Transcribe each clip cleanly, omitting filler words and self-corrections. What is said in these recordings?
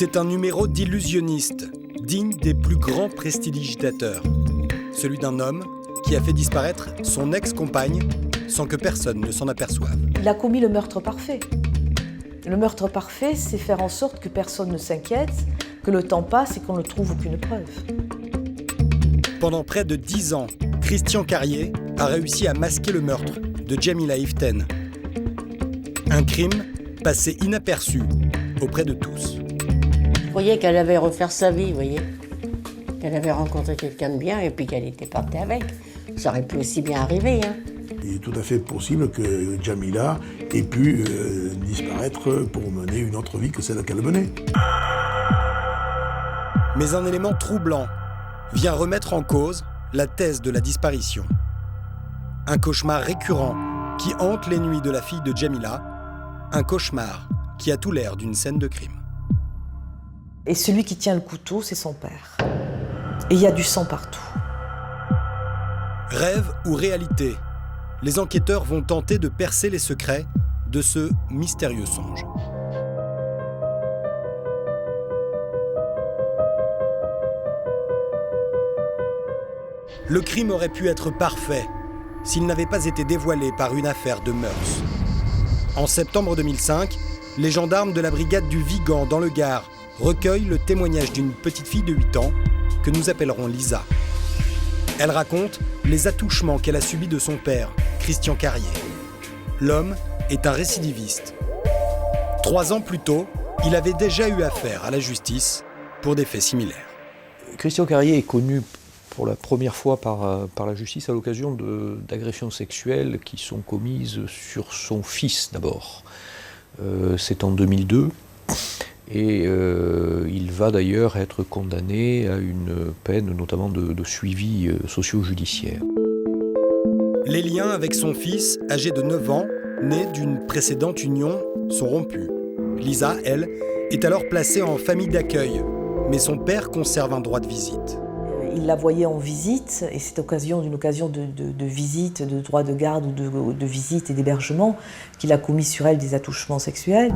C'est un numéro d'illusionniste, digne des plus grands prestidigitateurs. Celui d'un homme qui a fait disparaître son ex-compagne sans que personne ne s'en aperçoive. Il a commis le meurtre parfait. Le meurtre parfait, c'est faire en sorte que personne ne s'inquiète, que le temps passe et qu'on ne trouve aucune preuve. Pendant près de 10 ans, Christian Carrier a réussi à masquer le meurtre de Djamila Iften. Un crime passé inaperçu auprès de tous. Vous voyez qu'elle avait refaire sa vie, vous voyez. Qu'elle avait rencontré quelqu'un de bien et puis qu'elle était partie avec. Ça aurait pu aussi bien arriver, hein. Il est tout à fait possible que Djamila ait pu disparaître pour mener une autre vie que celle qu'elle menait. Mais un élément troublant vient remettre en cause la thèse de la disparition. Un cauchemar récurrent qui hante les nuits de la fille de Djamila, un cauchemar qui a tout l'air d'une scène de crime. Et celui qui tient le couteau, c'est son père. Et il y a du sang partout. Rêve ou réalité, les enquêteurs vont tenter de percer les secrets de ce mystérieux songe. Le crime aurait pu être parfait s'il n'avait pas été dévoilé par une affaire de mœurs. En septembre 2005, les gendarmes de la brigade du Vigan dans le Gard recueillent le témoignage d'une petite fille de 8 ans que nous appellerons Lisa. Elle raconte les attouchements qu'elle a subis de son père, Christian Carrier. L'homme est un récidiviste. 3 ans plus tôt, il avait déjà eu affaire à la justice pour des faits similaires. Christian Carrier est connu pour la première fois par la justice à l'occasion d'agressions sexuelles qui sont commises sur son fils d'abord. C'est en 2002 et il va d'ailleurs être condamné à une peine notamment de suivi socio-judiciaire. Les liens avec son fils, âgé de 9 ans, né d'une précédente union, sont rompus. Lisa, elle, est alors placée en famille d'accueil, mais son père conserve un droit de visite. Il la voyait en visite, et c'est d'une occasion de visite, de droit de garde ou de visite et d'hébergement, qu'il a commis sur elle des attouchements sexuels.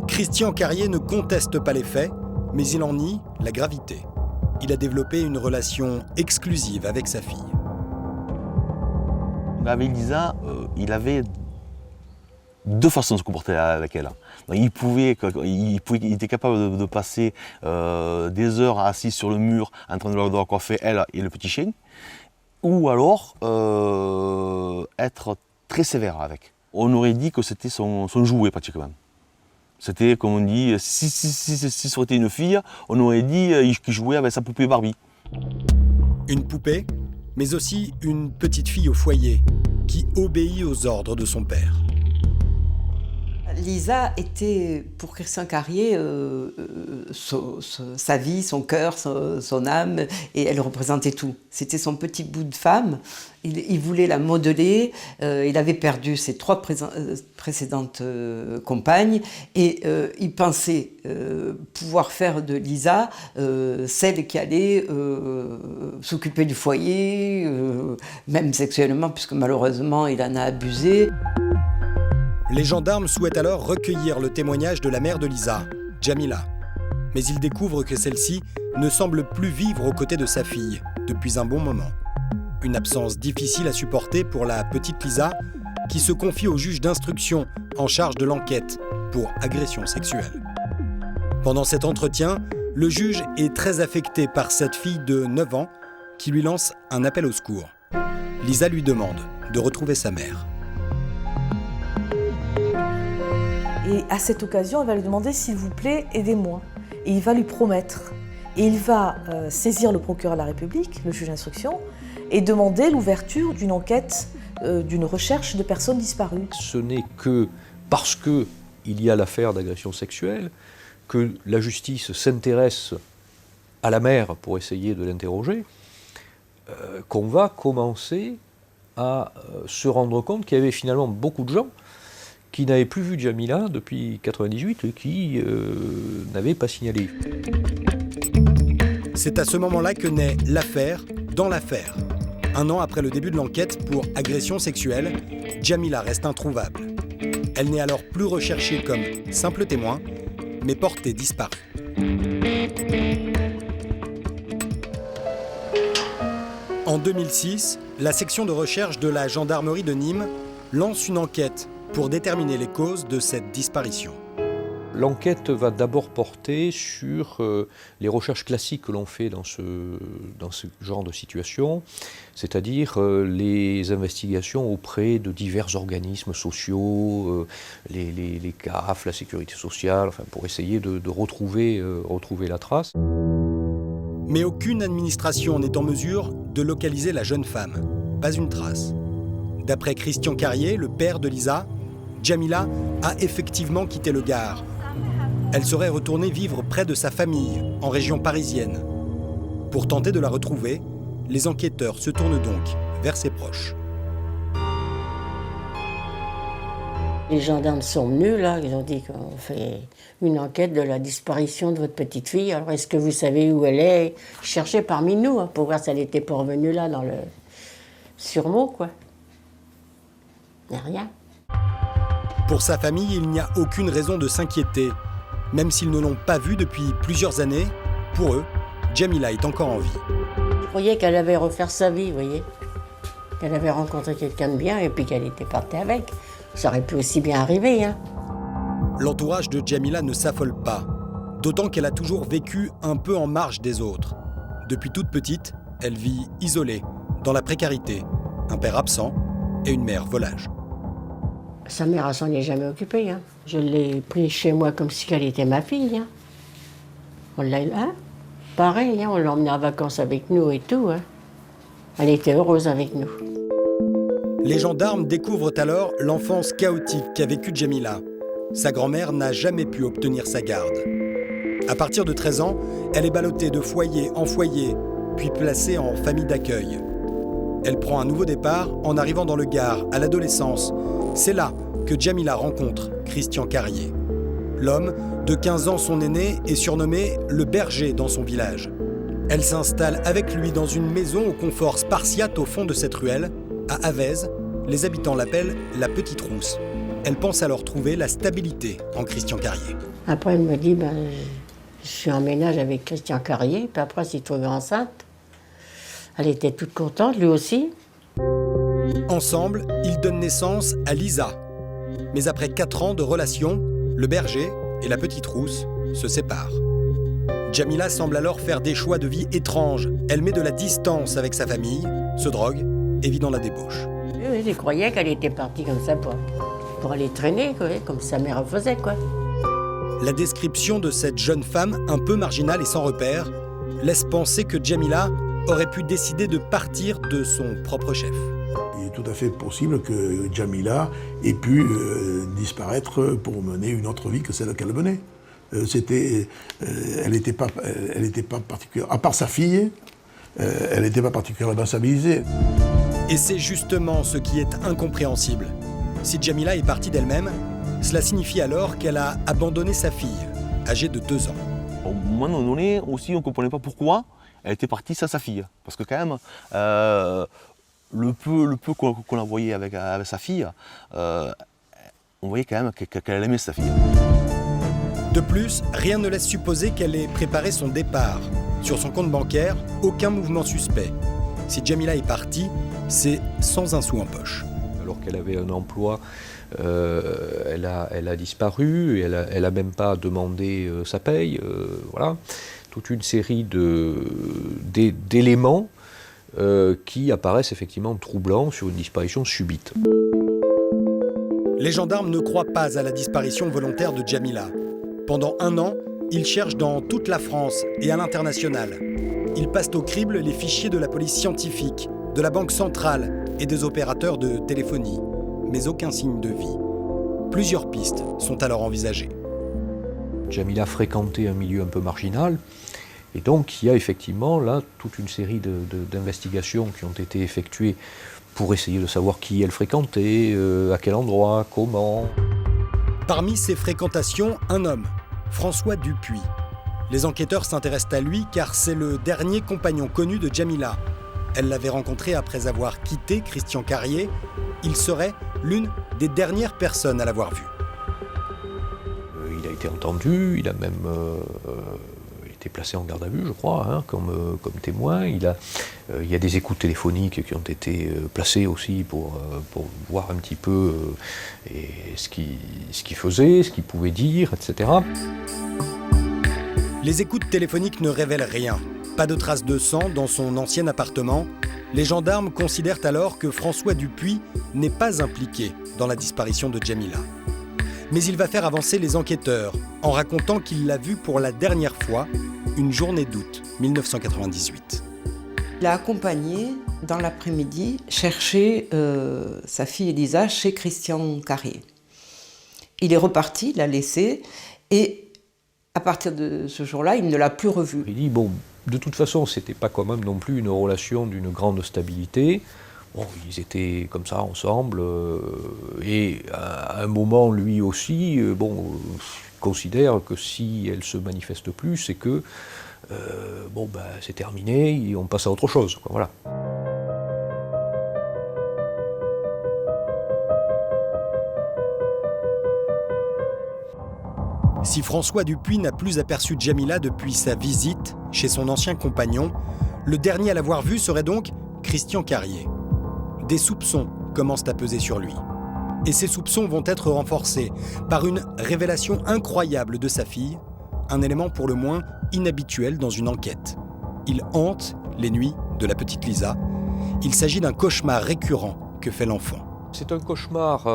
Christian Carrier ne conteste pas les faits, mais il en nie la gravité. Il a développé une relation exclusive avec sa fille. Avec Lisa, il avait 2 façons de se comporter avec elle. Il était capable de passer des heures assis sur le mur en train de la coiffer, elle et le petit chien, ou alors être très sévère avec. On aurait dit que c'était son jouet pratiquement. C'était, comme on dit, si ça aurait été une fille, on aurait dit qu'il jouait avec sa poupée Barbie. Une poupée, mais aussi une petite fille au foyer qui obéit aux ordres de son père. Lisa était pour Christian Carrier sa vie, son cœur, son âme, et elle représentait tout. C'était son petit bout de femme. Il voulait la modeler. Il avait perdu ses 3 précédentes compagnes et il pensait pouvoir faire de Lisa celle qui allait s'occuper du foyer, même sexuellement, puisque malheureusement il en a abusé. Les gendarmes souhaitent alors recueillir le témoignage de la mère de Lisa, Djamila. Mais ils découvrent que celle-ci ne semble plus vivre aux côtés de sa fille depuis un bon moment. Une absence difficile à supporter pour la petite Lisa, qui se confie au juge d'instruction en charge de l'enquête pour agression sexuelle. Pendant cet entretien, le juge est très affecté par cette fille de 9 ans qui lui lance un appel au secours. Lisa lui demande de retrouver sa mère. Et à cette occasion, elle va lui demander « s'il vous plaît, aidez-moi ». Et il va lui promettre. Et il va saisir le procureur de la République, le juge d'instruction, et demander l'ouverture d'une enquête, d'une recherche de personnes disparues. Ce n'est que parce qu'il y a l'affaire d'agression sexuelle que la justice s'intéresse à la mère pour essayer de l'interroger, qu'on va commencer à se rendre compte qu'il y avait finalement beaucoup de gens qui n'avaient plus vu Djamila depuis 1998 et qui n'avaient pas signalé. C'est à ce moment-là que naît l'affaire dans l'affaire. 1 an après le début de l'enquête pour agression sexuelle, Djamila reste introuvable. Elle n'est alors plus recherchée comme simple témoin, mais porté disparu. En 2006, la section de recherche de la gendarmerie de Nîmes lance une enquête pour déterminer les causes de cette disparition. L'enquête va d'abord porter sur les recherches classiques que l'on fait dans ce genre de situation, c'est-à-dire les investigations auprès de divers organismes sociaux, les CAF, la sécurité sociale, enfin, pour essayer de retrouver la trace. Mais aucune administration n'est en mesure de localiser la jeune femme. Pas une trace. D'après Christian Carrier, le père de Lisa, Jamila a effectivement quitté le Gard. Elle serait retournée vivre près de sa famille, en région parisienne. Pour tenter de la retrouver, les enquêteurs se tournent donc vers ses proches. Les gendarmes sont venus, là, ils ont dit qu'on fait une enquête de la disparition de votre petite fille. Alors, est-ce que vous savez où elle est? Cherchez parmi nous, pour voir si elle n'était pas revenue là, dans le surmot, quoi. Il n'y a rien. Pour sa famille, il n'y a aucune raison de s'inquiéter. Même s'ils ne l'ont pas vue depuis plusieurs années, pour eux, Jamila est encore en vie. Je croyais qu'elle avait refaire sa vie, vous voyez. Qu'elle avait rencontré quelqu'un de bien et puis qu'elle était partie avec. Ça aurait pu aussi bien arriver, hein. L'entourage de Jamila ne s'affole pas, d'autant qu'elle a toujours vécu un peu en marge des autres. Depuis toute petite, elle vit isolée, dans la précarité, un père absent et une mère volage. Sa mère, elle s'en est jamais occupée, hein. Je l'ai pris chez moi comme si elle était ma fille, hein. On l'a, hein? Pareil, hein, on l'a emmenée en vacances avec nous et tout, hein. Elle était heureuse avec nous. Les gendarmes découvrent alors l'enfance chaotique qu'a vécue Jamila. Sa grand-mère n'a jamais pu obtenir sa garde. À partir de 13 ans, elle est ballottée de foyer en foyer, puis placée en famille d'accueil. Elle prend un nouveau départ en arrivant dans le Gard à l'adolescence. C'est là que Jamila rencontre Christian Carrier. L'homme, de 15 ans son aîné, est surnommé le berger dans son village. Elle s'installe avec lui dans une maison au confort spartiate au fond de cette ruelle. À Avez, les habitants l'appellent la Petite Rousse. Elle pense alors trouver la stabilité en Christian Carrier. Après, elle me dit, je suis en ménage avec Christian Carrier, puis après, elle s'est trouvée enceinte. Elle était toute contente, lui aussi. Ensemble, ils donnent naissance à Lisa. Mais après 4 ans de relation, le berger et la Petite Rousse se séparent. Jamila semble alors faire des choix de vie étranges. Elle met de la distance avec sa famille, se drogue et vit dans la débauche. Je croyais qu'elle était partie comme ça pour aller traîner, quoi, comme sa mère faisait, quoi. La description de cette jeune femme, un peu marginale et sans repère, laisse penser que Jamila aurait pu décider de partir de son propre chef. Il est tout à fait possible que Jamila ait pu disparaître pour mener une autre vie que celle qu'elle menait. Elle n'était pas particulièrement, à part sa fille, elle n'était pas particulièrement stabilisée. Et c'est justement ce qui est incompréhensible. Si Jamila est partie d'elle-même, cela signifie alors qu'elle a abandonné sa fille, âgée de 2 ans. Au moment donné, aussi, on ne comprenait pas pourquoi elle était partie sans sa fille. Parce que quand même, le peu qu'on la voyait avec sa fille, on voyait quand même qu'elle aimait sa fille. De plus, rien ne laisse supposer qu'elle ait préparé son départ. Sur son compte bancaire, aucun mouvement suspect. Si Jamila est partie, c'est sans un sou en poche. Alors qu'elle avait un emploi, elle a disparu, elle a même pas demandé sa paye, voilà. Toute une série d'éléments qui apparaissent effectivement troublants sur une disparition subite. Les gendarmes ne croient pas à la disparition volontaire de Jamila. Pendant 1 an, ils cherchent dans toute la France et à l'international. Ils passent au crible les fichiers de la police scientifique, de la Banque centrale et des opérateurs de téléphonie, mais aucun signe de vie. Plusieurs pistes sont alors envisagées. Jamila fréquentait un milieu un peu marginal, et donc il y a effectivement là toute une série d'investigations qui ont été effectuées pour essayer de savoir qui elle fréquentait, à quel endroit, comment. Parmi ces fréquentations, un homme, François Dupuis. Les enquêteurs s'intéressent à lui car c'est le dernier compagnon connu de Jamila. Elle l'avait rencontré après avoir quitté Christian Carrier. Il serait l'une des dernières personnes à l'avoir vu. Il a été entendu, il a même été placé en garde à vue, je crois, hein, comme témoin. Il y a des écoutes téléphoniques qui ont été placées aussi pour voir un petit peu ce qu'il faisait, ce qu'il pouvait dire, etc. Les écoutes téléphoniques ne révèlent rien. Pas de traces de sang dans son ancien appartement. Les gendarmes considèrent alors que François Dupuis n'est pas impliqué dans la disparition de Djamila. Mais il va faire avancer les enquêteurs en racontant qu'il l'a vue pour la dernière fois une journée d'août 1998. Il l'a accompagné dans l'après-midi chercher sa fille Elisa chez Christian Carrier. Il est reparti, il l'a laissée et à partir de ce jour-là, il ne l'a plus revue. Il dit, bon, de toute façon, c'était pas quand même non plus une relation d'une grande stabilité. Bon, ils étaient comme ça ensemble, et à un moment, lui aussi, considère que si elle se manifeste plus, c'est que, c'est terminé, on passe à autre chose, quoi, voilà. Si François Dupuis n'a plus aperçu Djamila depuis sa visite chez son ancien compagnon, le dernier à l'avoir vue serait donc Christian Carrier. Des soupçons commencent à peser sur lui. Et ces soupçons vont être renforcés par une révélation incroyable de sa fille, un élément pour le moins inhabituel dans une enquête. Il hante les nuits de la petite Lisa. Il s'agit d'un cauchemar récurrent que fait l'enfant. C'est un cauchemar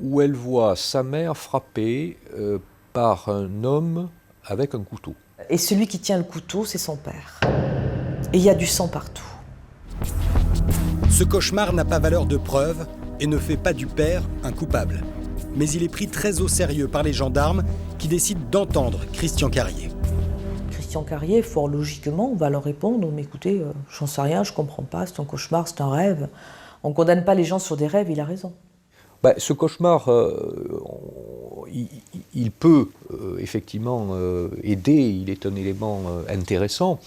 où elle voit sa mère frappée par un homme avec un couteau. Et celui qui tient le couteau, c'est son père. Et il y a du sang partout. Ce cauchemar n'a pas valeur de preuve et ne fait pas du père un coupable. Mais il est pris très au sérieux par les gendarmes qui décident d'entendre Christian Carrier. Christian Carrier, fort logiquement, on va leur répondre « Mais écoutez, j'en sais rien, je comprends pas, c'est un cauchemar, c'est un rêve. » On ne condamne pas les gens sur des rêves, il a raison. Ce cauchemar, il peut effectivement aider, il est un élément intéressant.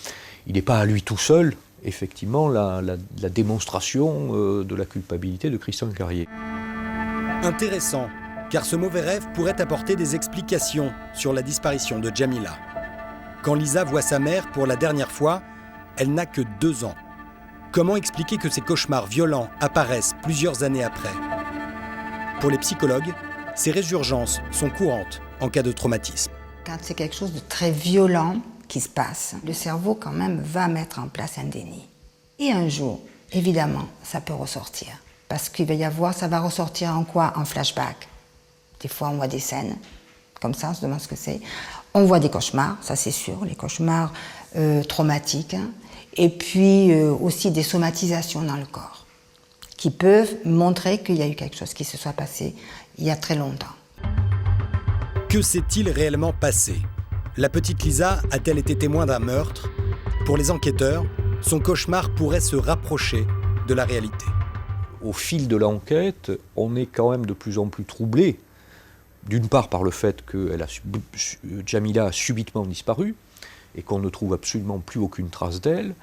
Il n'est pas à lui tout seul, effectivement, la démonstration de la culpabilité de Christian Carrier. Intéressant, car ce mauvais rêve pourrait apporter des explications sur la disparition de Djamila. Quand Lisa voit sa mère pour la dernière fois, elle n'a que 2 ans. Comment expliquer que ces cauchemars violents apparaissent plusieurs années après ? Pour les psychologues, ces résurgences sont courantes en cas de traumatisme. Quand c'est quelque chose de très violent qui se passe, le cerveau quand même va mettre en place un déni. Et un jour, évidemment, ça peut ressortir. Parce qu'il va y avoir, ça va ressortir en quoi ? En flashback. Des fois, on voit des scènes, comme ça, on se demande ce que c'est. On voit des cauchemars, ça c'est sûr, les cauchemars traumatiques. Et puis aussi des somatisations dans le corps, qui peuvent montrer qu'il y a eu quelque chose qui se soit passé il y a très longtemps. Que s'est-il réellement passé ? La petite Lisa a-t-elle été témoin d'un meurtre ? Pour les enquêteurs, son cauchemar pourrait se rapprocher de la réalité. Au fil de l'enquête, on est quand même de plus en plus troublé, d'une part par le fait que Djamila a subitement disparu et qu'on ne trouve absolument plus aucune trace d'elle,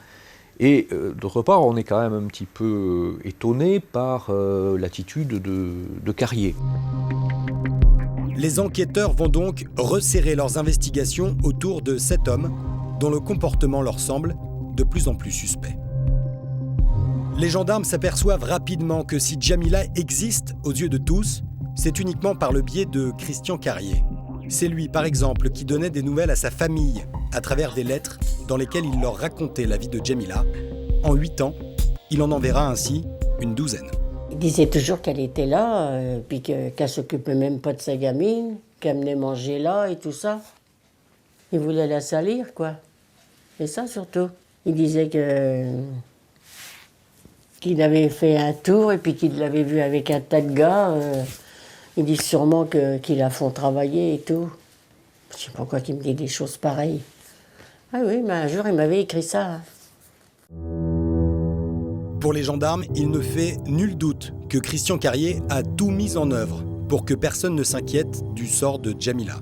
et d'autre part, on est quand même un petit peu étonné par l'attitude de Carrier. Les enquêteurs vont donc resserrer leurs investigations autour de cet homme dont le comportement leur semble de plus en plus suspect. Les gendarmes s'aperçoivent rapidement que si Djamila existe aux yeux de tous, c'est uniquement par le biais de Christian Carrier. C'est lui, par exemple, qui donnait des nouvelles à sa famille à travers des lettres dans lesquelles il leur racontait la vie de Djamila. En 8 ans, il en enverra ainsi une 12aine. Il disait toujours qu'elle était là, puis qu'elle s'occupait même pas de sa gamine, qu'elle venait manger là et tout ça. Il voulait la salir, quoi. Et ça, surtout. Il disait qu'il avait fait un tour et puis qu'il l'avait vu avec un tas de gars. Il dit sûrement qu'ils la font travailler et tout. Je sais pas pourquoi il me dit des choses pareilles. Ah oui, mais un jour, il m'avait écrit ça. Pour les gendarmes, il ne fait nul doute que Christian Carrier a tout mis en œuvre pour que personne ne s'inquiète du sort de Djamila.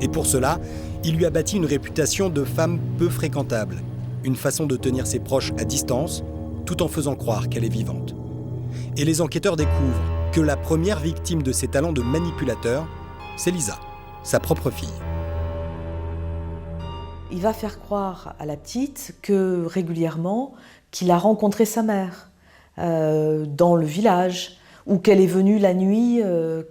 Et pour cela, il lui a bâti une réputation de femme peu fréquentable, une façon de tenir ses proches à distance, tout en faisant croire qu'elle est vivante. Et les enquêteurs découvrent que la première victime de ses talents de manipulateur, c'est Lisa. sa propre fille. Il va faire croire à la petite que régulièrement, qu'il a rencontré sa mère dans le village, ou qu'elle est venue la nuit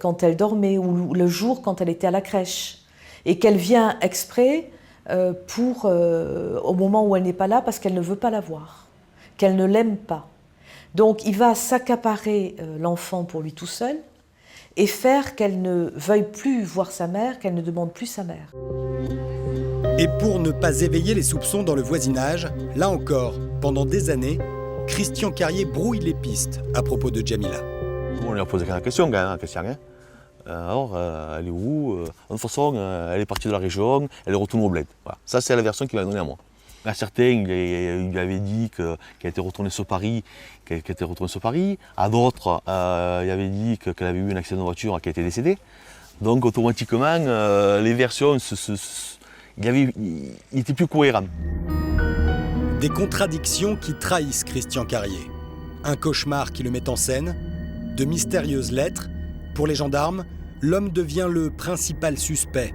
quand elle dormait, ou le jour quand elle était à la crèche, et qu'elle vient exprès au moment où elle n'est pas là parce qu'elle ne veut pas la voir, qu'elle ne l'aime pas. Donc il va s'accaparer l'enfant pour lui tout seul et faire qu'elle ne veuille plus voir sa mère, qu'elle ne demande plus sa mère. Et pour ne pas éveiller les soupçons dans le voisinage, là encore, pendant des années, Christian Carrier brouille les pistes à propos de Jamila. On lui a posé la question quand même, Christian. Alors, elle est où? De toute façon, elle est partie de la région, elle est retournée au bled. Voilà. Ça, c'est la version qu'il m'a donnée à moi. À certains, il lui avait dit qu'elle était retournée sur Paris, À d'autres, il avait dit qu'elle avait eu un accident de voiture et qu'elle était décédée. Donc, automatiquement, les versions, il était plus cohérent. Des contradictions qui trahissent Christian Carrier. Un cauchemar qui le met en scène, de mystérieuses lettres. Pour les gendarmes, l'homme devient le principal suspect.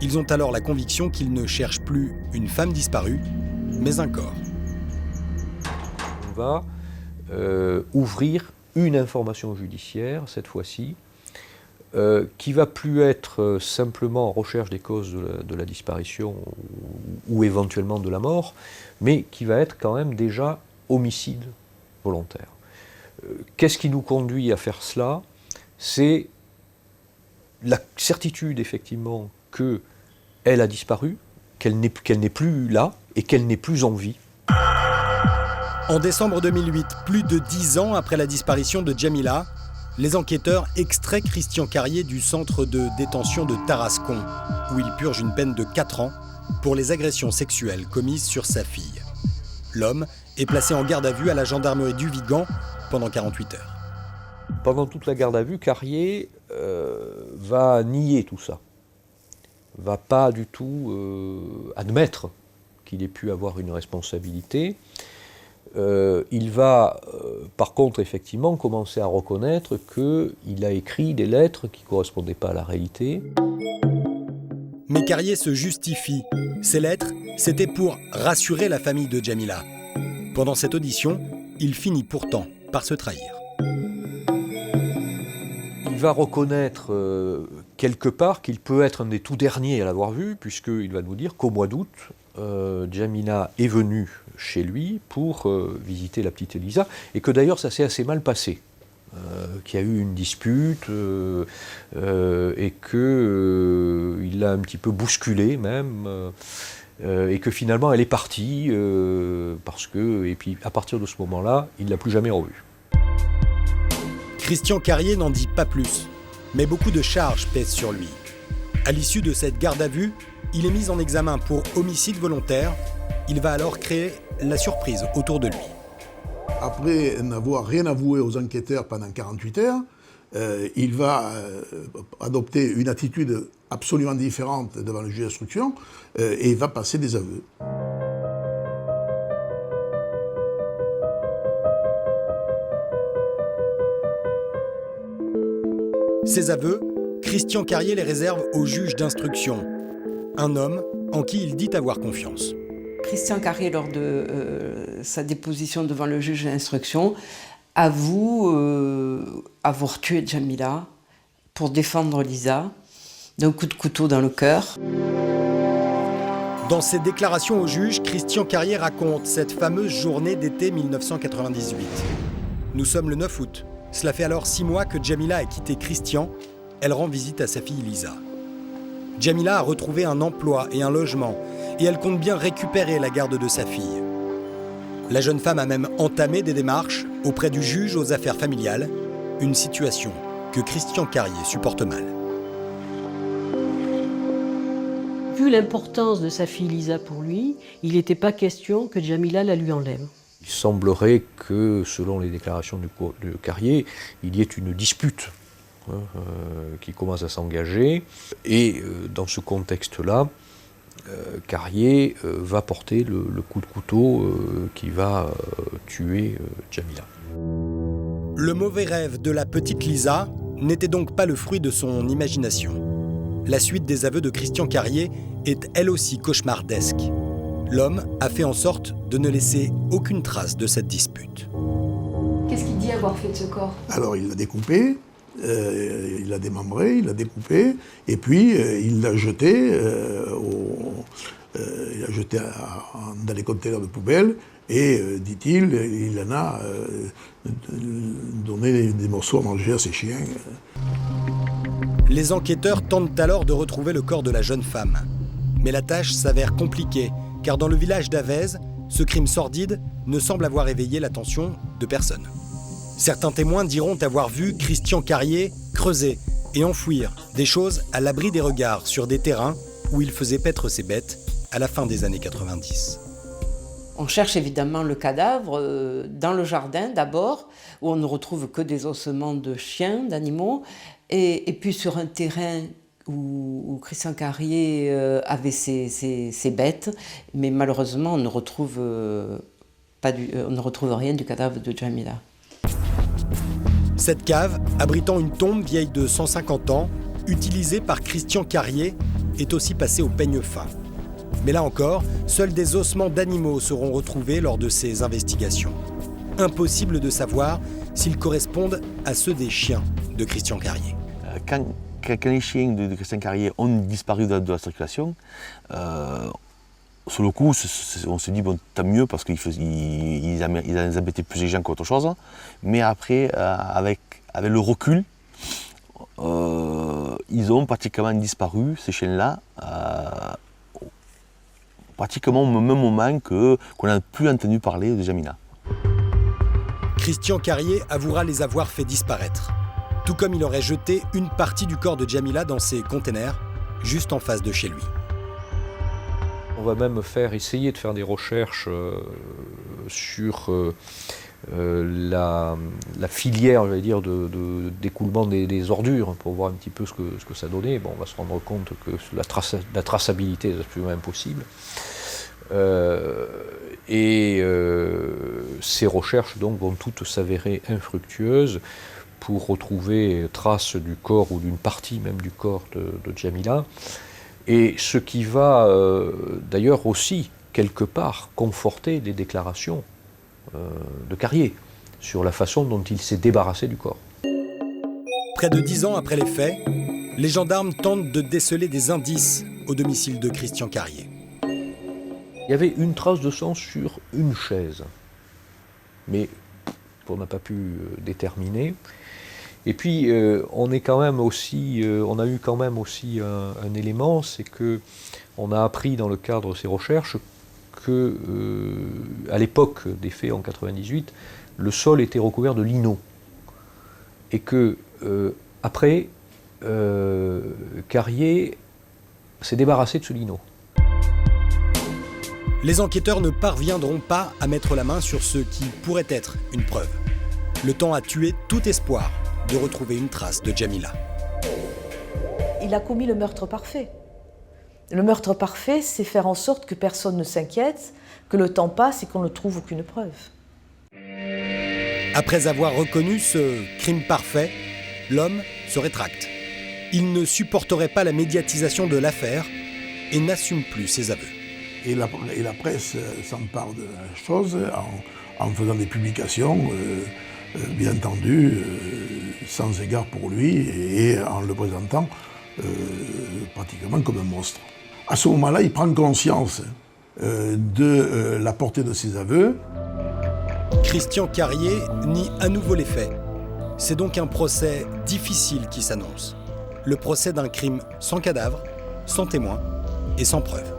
Ils ont alors la conviction qu'ils ne cherchent plus une femme disparue, mais un corps. On va ouvrir une information judiciaire, cette fois-ci, qui va plus être simplement en recherche des causes de la disparition ou éventuellement de la mort, mais qui va être quand même déjà homicide volontaire. Qu'est-ce qui nous conduit à faire cela? C'est la certitude, effectivement, qu'elle a disparu, qu'elle n'est plus là et qu'elle n'est plus en vie. En décembre 2008, plus de 10 ans après la disparition de Jamila, les enquêteurs extraient Christian Carrier du centre de détention de Tarascon, où il purge une peine de 4 ans pour les agressions sexuelles commises sur sa fille. L'homme est placé en garde à vue à la gendarmerie du Vigan pendant 48 heures. Pendant toute la garde à vue, Carrier va nier tout ça, va pas du tout admettre qu'il ait pu avoir une responsabilité. Il va, par contre, effectivement, commencer à reconnaître qu'il a écrit des lettres qui ne correspondaient pas à la réalité. Mais Carrier se justifie. Ces lettres, c'était pour rassurer la famille de Jamila. Pendant cette audition, il finit pourtant par se trahir. Il va reconnaître quelque part qu'il peut être un des tout derniers à l'avoir vu, puisqu'il va nous dire qu'au mois d'août, Jamila est venue chez lui pour visiter la petite Elisa, et que d'ailleurs ça s'est assez mal passé, qu'il y a eu une dispute, et qu'il l'a un petit peu bousculée même, et que finalement elle est partie, et puis à partir de ce moment-là, il ne l'a plus jamais revue. Christian Carrier n'en dit pas plus, mais beaucoup de charges pèsent sur lui. À l'issue de cette garde à vue, il est mis en examen pour homicide volontaire. Il va alors créer la surprise autour de lui. Après n'avoir rien avoué aux enquêteurs pendant 48 heures, il va adopter une attitude absolument différente devant le juge d'instruction et il va passer des aveux. Ces aveux, Christian Carrier les réserve au juge d'instruction, un homme en qui il dit avoir confiance. Christian Carrier, lors de sa déposition devant le juge d'instruction, avoue avoir tué Jamila pour défendre Lisa d'un coup de couteau dans le cœur. Dans ses déclarations au juge, Christian Carrier raconte cette fameuse journée d'été 1998. Nous sommes le 9 août. Cela fait alors 6 mois que Jamila a quitté Christian. Elle rend visite à sa fille Lisa. Jamila a retrouvé un emploi et un logement, et elle compte bien récupérer la garde de sa fille. La jeune femme a même entamé des démarches auprès du juge aux affaires familiales, une situation que Christian Carrier supporte mal. Vu l'importance de sa fille Lisa pour lui, il n'était pas question que Jamila la lui enlève. Il semblerait que, selon les déclarations de Carrier, il y ait une dispute qui commence à s'engager. Et dans ce contexte-là, Carrier va porter le coup de couteau qui va tuer Jamila. Le mauvais rêve de la petite Lisa n'était donc pas le fruit de son imagination. la suite des aveux de Christian Carrier est elle aussi cauchemardesque. L'homme a fait en sorte de ne laisser aucune trace de cette dispute. Qu'est-ce qu'il dit avoir fait de ce corps? Alors il l'a découpé, il l'a démembré, il l'a découpé, et puis il l'a jeté, dans les containers de poubelle, et, dit-il, il en a donné des morceaux à manger à ses chiens. Les enquêteurs tentent alors de retrouver le corps de la jeune femme. Mais la tâche s'avère compliquée, car dans le village d'Avez, ce crime sordide ne semble avoir éveillé l'attention de personne. Certains témoins diront avoir vu Christian Carrier creuser et enfouir des choses à l'abri des regards sur des terrains où il faisait paître ses bêtes à la fin des années 90. On cherche évidemment le cadavre dans le jardin d'abord, où on ne retrouve que des ossements de chiens, d'animaux, et puis sur un terrain où Christian Carrier avait ses bêtes, mais malheureusement on ne retrouve rien du cadavre de Jamila. Cette cave, abritant une tombe vieille de 150 ans, utilisée par Christian Carrier, est aussi passée au peigne fin. Mais là encore, seuls des ossements d'animaux seront retrouvés lors de ces investigations. Impossible de savoir s'ils correspondent à ceux des chiens de Christian Carrier. Quand les chiens de Christian Carrier ont disparu de la circulation, sur le coup, on se dit bon, tant mieux parce qu'ils embêtaient plus les gens qu'autre chose. Mais après, avec le recul, ils ont pratiquement disparu, ces chiens-là, pratiquement au même moment qu'on n'a plus entendu parler de Jamila. Christian Carrier avouera les avoir fait disparaître, tout comme il aurait jeté une partie du corps de Jamila dans ses containers, juste en face de chez lui. On va même essayer de faire des recherches sur la filière, j'allais dire, d'écoulement des ordures pour voir un petit peu ce que ça donnait. Bon, on va se rendre compte que la traçabilité est absolument impossible. Ces recherches donc vont toutes s'avérer infructueuses pour retrouver traces du corps ou d'une partie même du corps de Jamila. Et ce qui va d'ailleurs aussi, quelque part, conforter les déclarations de Carrier sur la façon dont il s'est débarrassé du corps. Près de 10 ans après les faits, les gendarmes tentent de déceler des indices au domicile de Christian Carrier. Il y avait une trace de sang sur une chaise, mais on n'a pas pu déterminer. Et puis, on a eu quand même aussi un élément, c'est qu'on a appris dans le cadre de ces recherches que, à l'époque des faits en 98, le sol était recouvert de lino. Et que, après, Carrier s'est débarrassé de ce lino. Les enquêteurs ne parviendront pas à mettre la main sur ce qui pourrait être une preuve. Le temps a tué tout espoir de retrouver une trace de Jamila. Il a commis le meurtre parfait. Le meurtre parfait, c'est faire en sorte que personne ne s'inquiète, que le temps passe et qu'on ne trouve aucune preuve. Après avoir reconnu ce crime parfait, l'homme se rétracte. Il ne supporterait pas la médiatisation de l'affaire et n'assume plus ses aveux. Et la presse s'empare de la chose en faisant des publications, bien entendu, sans égard pour lui et en le présentant pratiquement comme un monstre. À ce moment-là, il prend conscience de la portée de ses aveux. Christian Carrier nie à nouveau les faits. C'est donc un procès difficile qui s'annonce. Le procès d'un crime sans cadavre, sans témoin et sans preuve.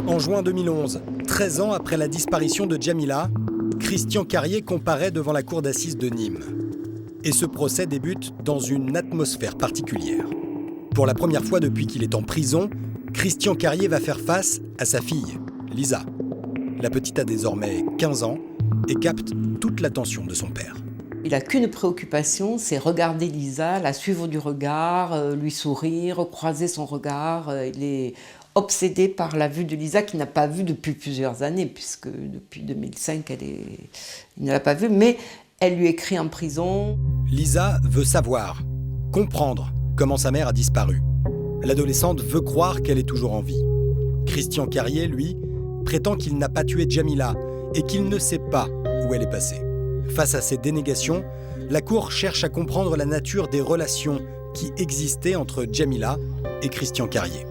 En juin 2011, 13 ans après la disparition de Jamila, Christian Carrier comparaît devant la cour d'assises de Nîmes. Et ce procès débute dans une atmosphère particulière. Pour la première fois depuis qu'il est en prison, Christian Carrier va faire face à sa fille, Lisa. La petite a désormais 15 ans et capte toute l'attention de son père. Il n'a qu'une préoccupation, c'est regarder Lisa, la suivre du regard, lui sourire, croiser son regard. Il est obsédé par la vue de Lisa qu'il n'a pas vue depuis plusieurs années, puisque depuis 2005, il ne l'a pas vue, mais elle lui écrit en prison. Lisa veut savoir, comprendre comment sa mère a disparu. L'adolescente veut croire qu'elle est toujours en vie. Christian Carrier, lui, prétend qu'il n'a pas tué Djamila et qu'il ne sait pas où elle est passée. Face à ces dénégations, la Cour cherche à comprendre la nature des relations qui existaient entre Djamila et Christian Carrier.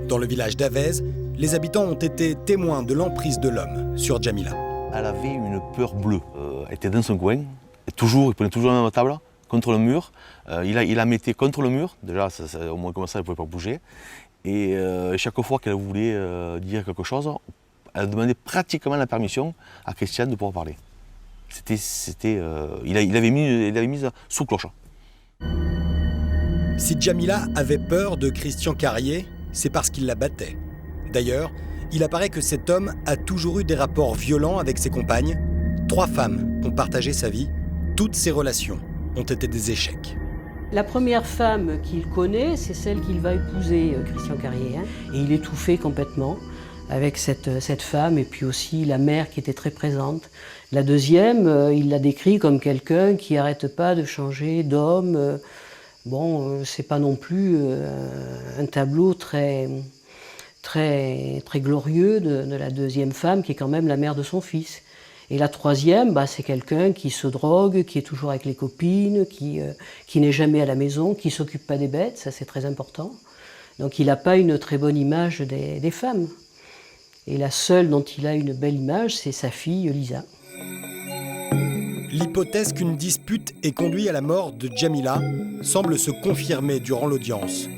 Dans le village d'Avez, les habitants ont été témoins de l'emprise de l'homme sur Djamila. Elle avait une peur bleue. Elle était dans son coin, et il prenait toujours la même table contre le mur. Il la mettait contre le mur, déjà au moins comme ça elle ne pouvait pas bouger. Et chaque fois qu'elle voulait dire quelque chose, elle demandait pratiquement la permission à Christian de pouvoir parler. Il avait mis sous cloche. Si Djamila avait peur de Christian Carrier, c'est parce qu'il la battait. D'ailleurs, il apparaît que cet homme a toujours eu des rapports violents avec ses compagnes. 3 femmes ont partagé sa vie. Toutes ces relations ont été des échecs. La première femme qu'il connaît, c'est celle qu'il va épouser, Christian Carrier. Et il est étouffé complètement avec cette femme, et puis aussi la mère qui était très présente. La deuxième, il la décrit comme quelqu'un qui n'arrête pas de changer d'homme. C'est pas non plus un tableau très glorieux de la deuxième femme, qui est quand même la mère de son fils. Et la troisième, c'est quelqu'un qui se drogue, qui est toujours avec les copines, qui n'est jamais à la maison, qui ne s'occupe pas des bêtes, ça c'est très important. Donc il n'a pas une très bonne image des femmes. Et la seule dont il a une belle image, c'est sa fille Lisa. L'hypothèse qu'une dispute ait conduit à la mort de Djamila semble se confirmer durant l'audience.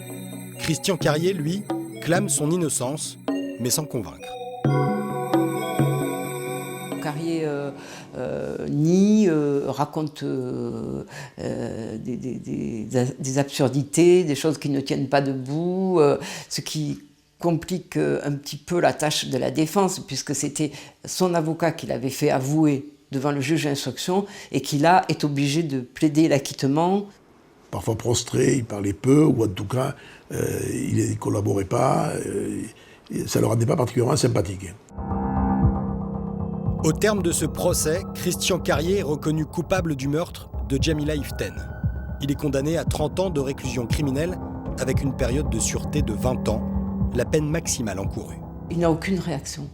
Christian Carrier, lui, clame son innocence, mais sans convaincre. Carrier nie, raconte des absurdités, des choses qui ne tiennent pas debout, ce qui complique un petit peu la tâche de la défense, puisque c'était son avocat qui l'avait fait avouer devant le juge d'instruction et qui là est obligé de plaider l'acquittement. Parfois prostré, il parlait peu, ou en tout cas, il ne collaborait pas, ça ne le rendait pas particulièrement sympathique. Au terme de ce procès, Christian Carrier est reconnu coupable du meurtre de Djamila Iften. Il est condamné à 30 ans de réclusion criminelle avec une période de sûreté de 20 ans, la peine maximale encourue. Il n'a aucune réaction.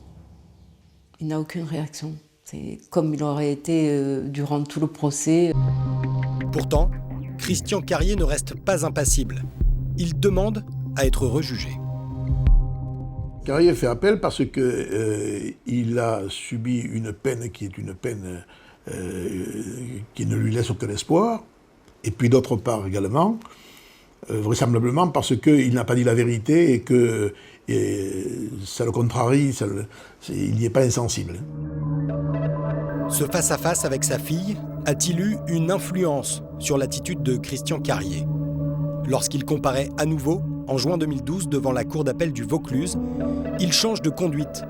Il n'a aucune réaction. C'est comme il aurait été durant tout le procès. Pourtant, Christian Carrier ne reste pas impassible. Il demande à être rejugé. Carrier fait appel parce qu'il a subi une peine qui est une peine qui ne lui laisse aucun espoir. Et puis d'autre part également, vraisemblablement parce qu'il n'a pas dit la vérité et que ça le contrarie, il n'y est pas insensible. Ce face-à-face avec sa fille a-t-il eu une influence sur l'attitude de Christian Carrier ? Lorsqu'il comparaît à nouveau, en juin 2012, devant la cour d'appel du Vaucluse, il change de conduite.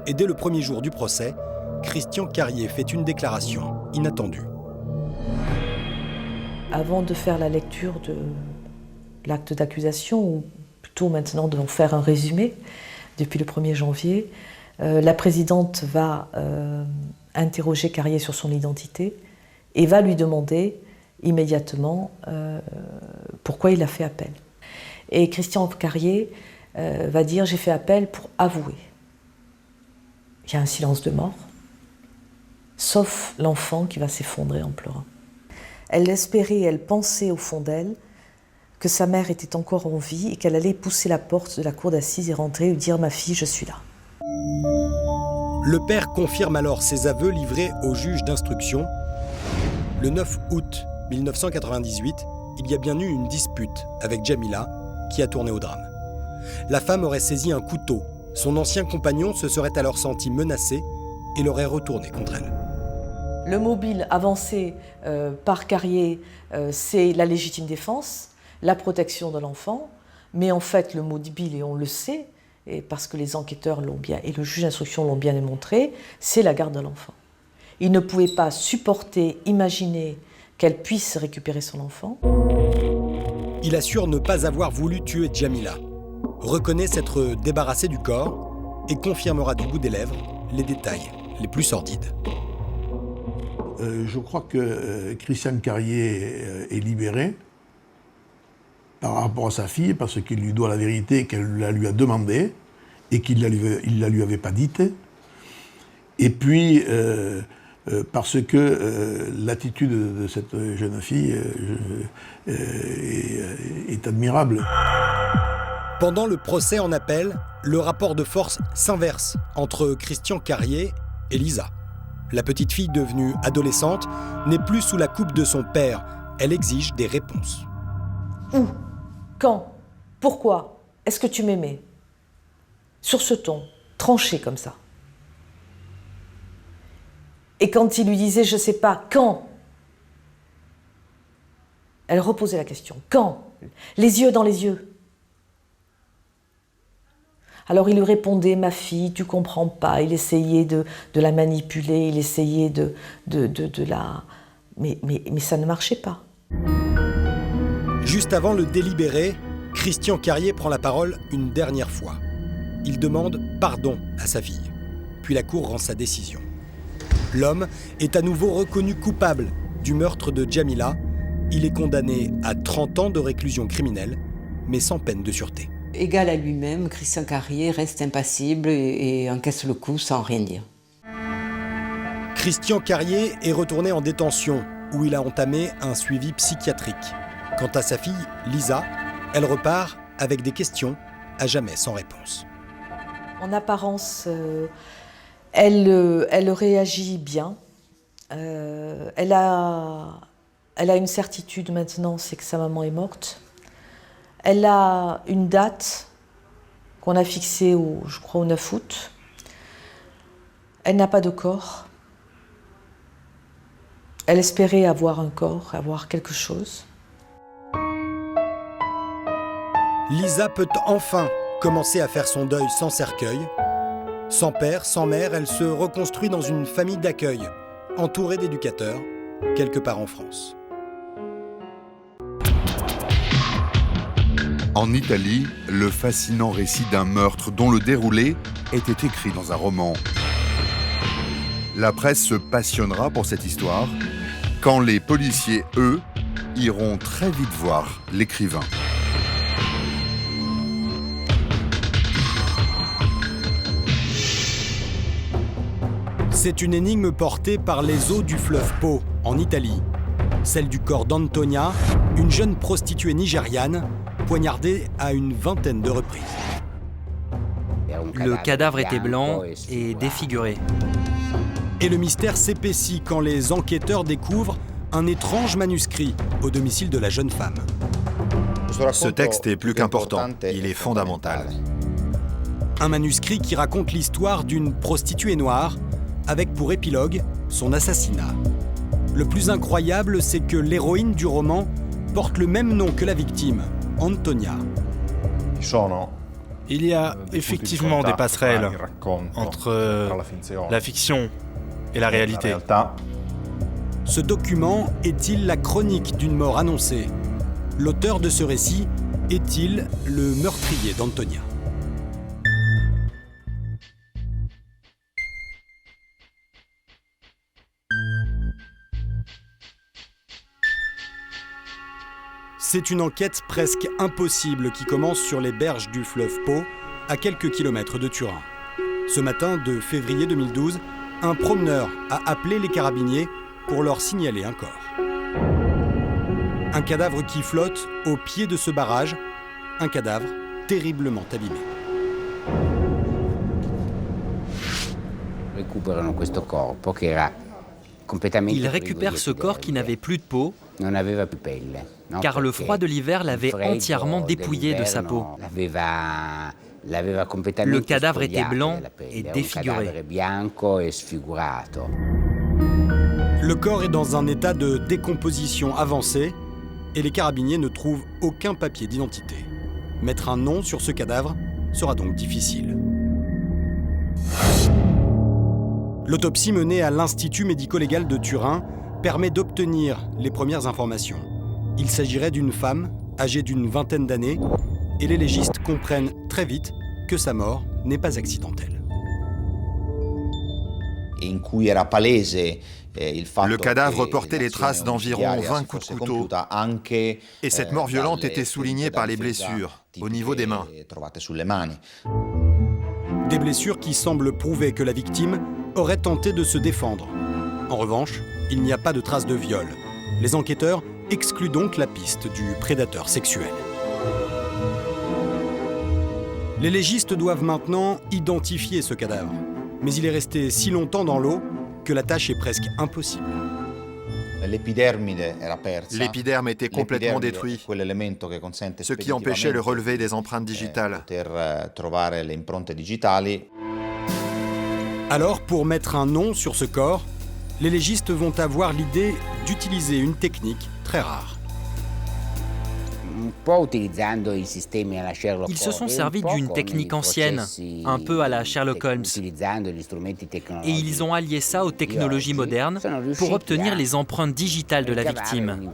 Et dès le premier jour du procès, Christian Carrier fait une déclaration inattendue. Avant de faire la lecture de l'acte d'accusation, ou plutôt maintenant de faire un résumé, depuis le 1er janvier, la présidente va interroger Carrier sur son identité et va lui demander immédiatement pourquoi il a fait appel. Et Christian Carrier va dire « j'ai fait appel pour avouer ». Il y a un silence de mort, sauf l'enfant qui va s'effondrer en pleurant. Elle espérait, elle pensait au fond d'elle que sa mère était encore en vie et qu'elle allait pousser la porte de la cour d'assises et rentrer et dire « ma fille, je suis là ». Le père confirme alors ses aveux livrés au juge d'instruction. Le 9 août 1998, il y a bien eu une dispute avec Djamila qui a tourné au drame. La femme aurait saisi un couteau. Son ancien compagnon se serait alors senti menacé et l'aurait retourné contre elle. Le mobile avancé par Carrier, c'est la légitime défense, la protection de l'enfant, mais en fait le mobile, et on le sait, et parce que les enquêteurs l'ont bien, et le juge d'instruction l'ont bien démontré, c'est la garde de l'enfant. Il ne pouvait pas supporter, imaginer qu'elle puisse récupérer son enfant. Il assure ne pas avoir voulu tuer Djamila. reconnaît s'être débarrassé du corps et confirmera du bout des lèvres les détails les plus sordides. Je crois que Christian Carrier est libéré par rapport à sa fille parce qu'il lui doit la vérité qu'elle la lui a demandée et qu'il ne la lui avait pas dite. Et puis, parce que l'attitude de cette jeune fille est admirable. Pendant le procès en appel, le rapport de force s'inverse entre Christian Carrier et Lisa. La petite fille devenue adolescente n'est plus sous la coupe de son père. Elle exige des réponses. Où? Quand? Pourquoi? Est-ce que tu m'aimais? Sur ce ton, tranché comme ça. Et quand il lui disait « je sais pas, quand ?» Elle reposait la question. Quand? Les yeux dans les yeux. Alors il lui répondait « ma fille, tu comprends pas ». Il essayait de la manipuler, il essayait de la... Mais ça ne marchait pas. Juste avant le délibéré, Christian Carrier prend la parole une dernière fois. Il demande pardon à sa fille. Puis la cour rend sa décision. L'homme est à nouveau reconnu coupable du meurtre de Djamila. Il est condamné à 30 ans de réclusion criminelle, mais sans peine de sûreté. Égal à lui-même, Christian Carrier reste impassible et encaisse le coup sans rien dire. Christian Carrier est retourné en détention, où il a entamé un suivi psychiatrique. Quant à sa fille, Lisa, elle repart avec des questions à jamais sans réponse. En apparence, elle réagit bien. Elle a une certitude maintenant, c'est que sa maman est morte. Elle a une date qu'on a fixée, je crois, au 9 août. Elle n'a pas de corps. Elle espérait avoir un corps, avoir quelque chose. Lisa peut enfin commencer à faire son deuil sans cercueil. Sans père, sans mère, elle se reconstruit dans une famille d'accueil, entourée d'éducateurs, quelque part en France. En Italie, le fascinant récit d'un meurtre dont le déroulé était écrit dans un roman. La presse se passionnera pour cette histoire, quand les policiers, eux, iront très vite voir l'écrivain. C'est une énigme portée par les eaux du fleuve Po, en Italie. Celle du corps d'Antonia, une jeune prostituée nigériane, poignardée à une vingtaine de reprises. Le cadavre était blanc et défiguré. Et le mystère s'épaissit quand les enquêteurs découvrent un étrange manuscrit au domicile de la jeune femme. Ce texte est plus qu'important, il est fondamental. Un manuscrit qui raconte l'histoire d'une prostituée noire, avec pour épilogue son assassinat. Le plus incroyable, c'est que l'héroïne du roman porte le même nom que la victime, Antonia. Il y a effectivement des passerelles entre la fiction et la réalité. Ce document est-il la chronique d'une mort annoncée? L'auteur de ce récit est-il le meurtrier d'Antonia? C'est une enquête presque impossible qui commence sur les berges du fleuve Po, à quelques kilomètres de Turin. Ce matin de février 2012, un promeneur a appelé les carabiniers pour leur signaler un corps. Un cadavre qui flotte au pied de ce barrage, un cadavre terriblement abîmé. Ils récupèrent ce corps qui n'avait plus de peau, car le froid de l'hiver l'avait entièrement dépouillé de sa peau. Le cadavre était blanc et défiguré. Le corps est dans un état de décomposition avancée et les carabiniers ne trouvent aucun papier d'identité. Mettre un nom sur ce cadavre sera donc difficile. L'autopsie menée à l'Institut médico-légal de Turin permet d'obtenir les premières informations. Il s'agirait d'une femme âgée d'une vingtaine d'années et les légistes comprennent très vite que sa mort n'est pas accidentelle. Le cadavre portait les traces d'environ 20 coups de couteau et cette mort violente était soulignée par les blessures au niveau des mains. Des blessures qui semblent prouver que la victime aurait tenté de se défendre. En revanche, il n'y a pas de traces de viol. Les enquêteurs excluent donc la piste du prédateur sexuel. Les légistes doivent maintenant identifier ce cadavre, mais il est resté si longtemps dans l'eau que la tâche est presque impossible. L'épiderme était complètement détruit, ce qui empêchait le relevé des empreintes digitales. Alors, pour mettre un nom sur ce corps, les légistes vont avoir l'idée d'utiliser une technique très rare. Ils se sont servis d'une technique ancienne, un peu à la Sherlock Holmes. Et ils ont allié ça aux technologies modernes pour obtenir les empreintes digitales de la victime.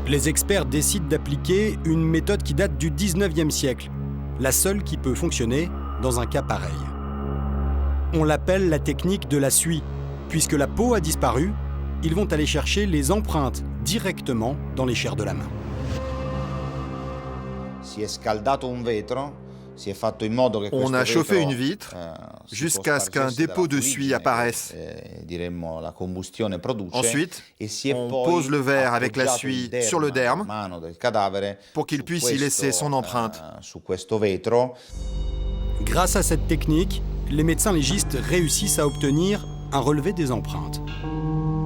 Les experts décident d'appliquer une méthode qui date du 19e siècle, la seule qui peut fonctionner dans un cas pareil. On l'appelle la technique de la suie. Puisque la peau a disparu, ils vont aller chercher les empreintes directement dans les chairs de la main. On a chauffé une vitre jusqu'à ce qu'un dépôt de suie apparaisse. Ensuite, on pose le verre avec la suie sur le derme pour qu'il puisse y laisser son empreinte. Grâce à cette technique, les médecins légistes réussissent à obtenir un relevé des empreintes.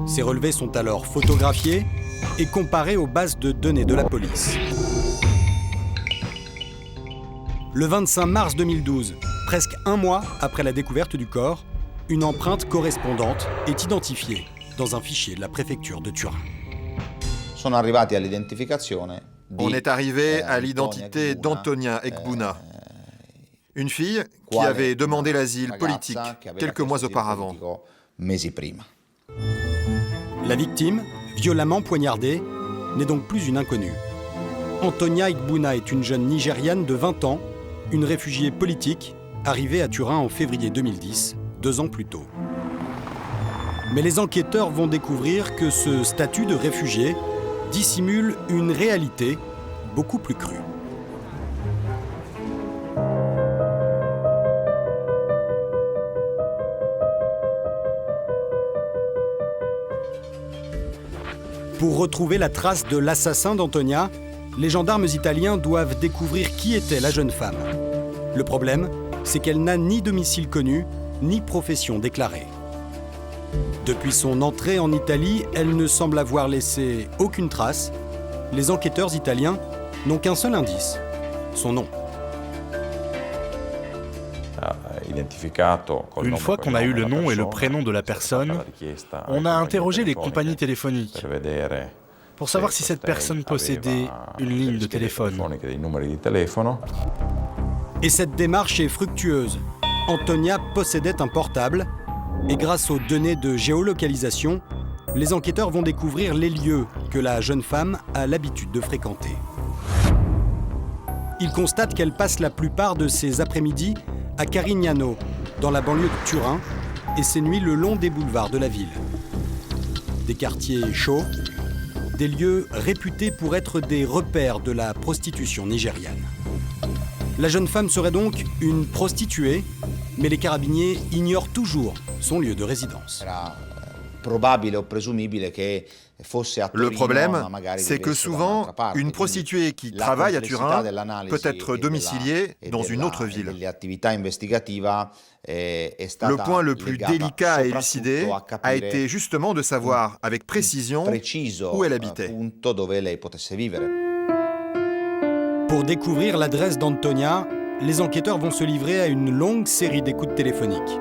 Ces relevés sont alors photographiés et comparés aux bases de données de la police. Le 25 mars 2012, presque un mois après la découverte du corps, une empreinte correspondante est identifiée dans un fichier de la préfecture de Turin. On est arrivé à l'identité d'Antonia Egbuna, une fille qui avait demandé l'asile politique quelques mois auparavant. La victime, violemment poignardée, n'est donc plus une inconnue. Antonia Egbuna est une jeune Nigériane de 20 ans, une réfugiée politique, arrivée à Turin en février 2010, 2 ans plus tôt. Mais les enquêteurs vont découvrir que ce statut de réfugié dissimule une réalité beaucoup plus crue. Pour retrouver la trace de l'assassin d'Antonia, les gendarmes italiens doivent découvrir qui était la jeune femme. Le problème, c'est qu'elle n'a ni domicile connu, ni profession déclarée. Depuis son entrée en Italie, elle ne semble avoir laissé aucune trace. Les enquêteurs italiens n'ont qu'un seul indice, son nom. Une fois qu'on a eu le nom et le prénom de la personne, on a interrogé les compagnies téléphoniques pour savoir si cette personne possédait une ligne de téléphone. Et cette démarche est fructueuse. Antonia possédait un portable et grâce aux données de géolocalisation, les enquêteurs vont découvrir les lieux que la jeune femme a l'habitude de fréquenter. Ils constatent qu'elle passe la plupart de ses après-midi à Carignano, dans la banlieue de Turin, et ses nuits le long des boulevards de la ville. Des quartiers chauds, des lieux réputés pour être des repères de la prostitution nigériane. La jeune femme serait donc une prostituée, mais les carabiniers ignorent toujours son lieu de résidence. Le problème, c'est que souvent, une prostituée qui travaille à Turin peut être domiciliée dans une autre ville. Le point le plus délicat à élucider a été justement de savoir avec précision où elle habitait. Pour découvrir l'adresse d'Antonia, les enquêteurs vont se livrer à une longue série d'écoutes téléphoniques.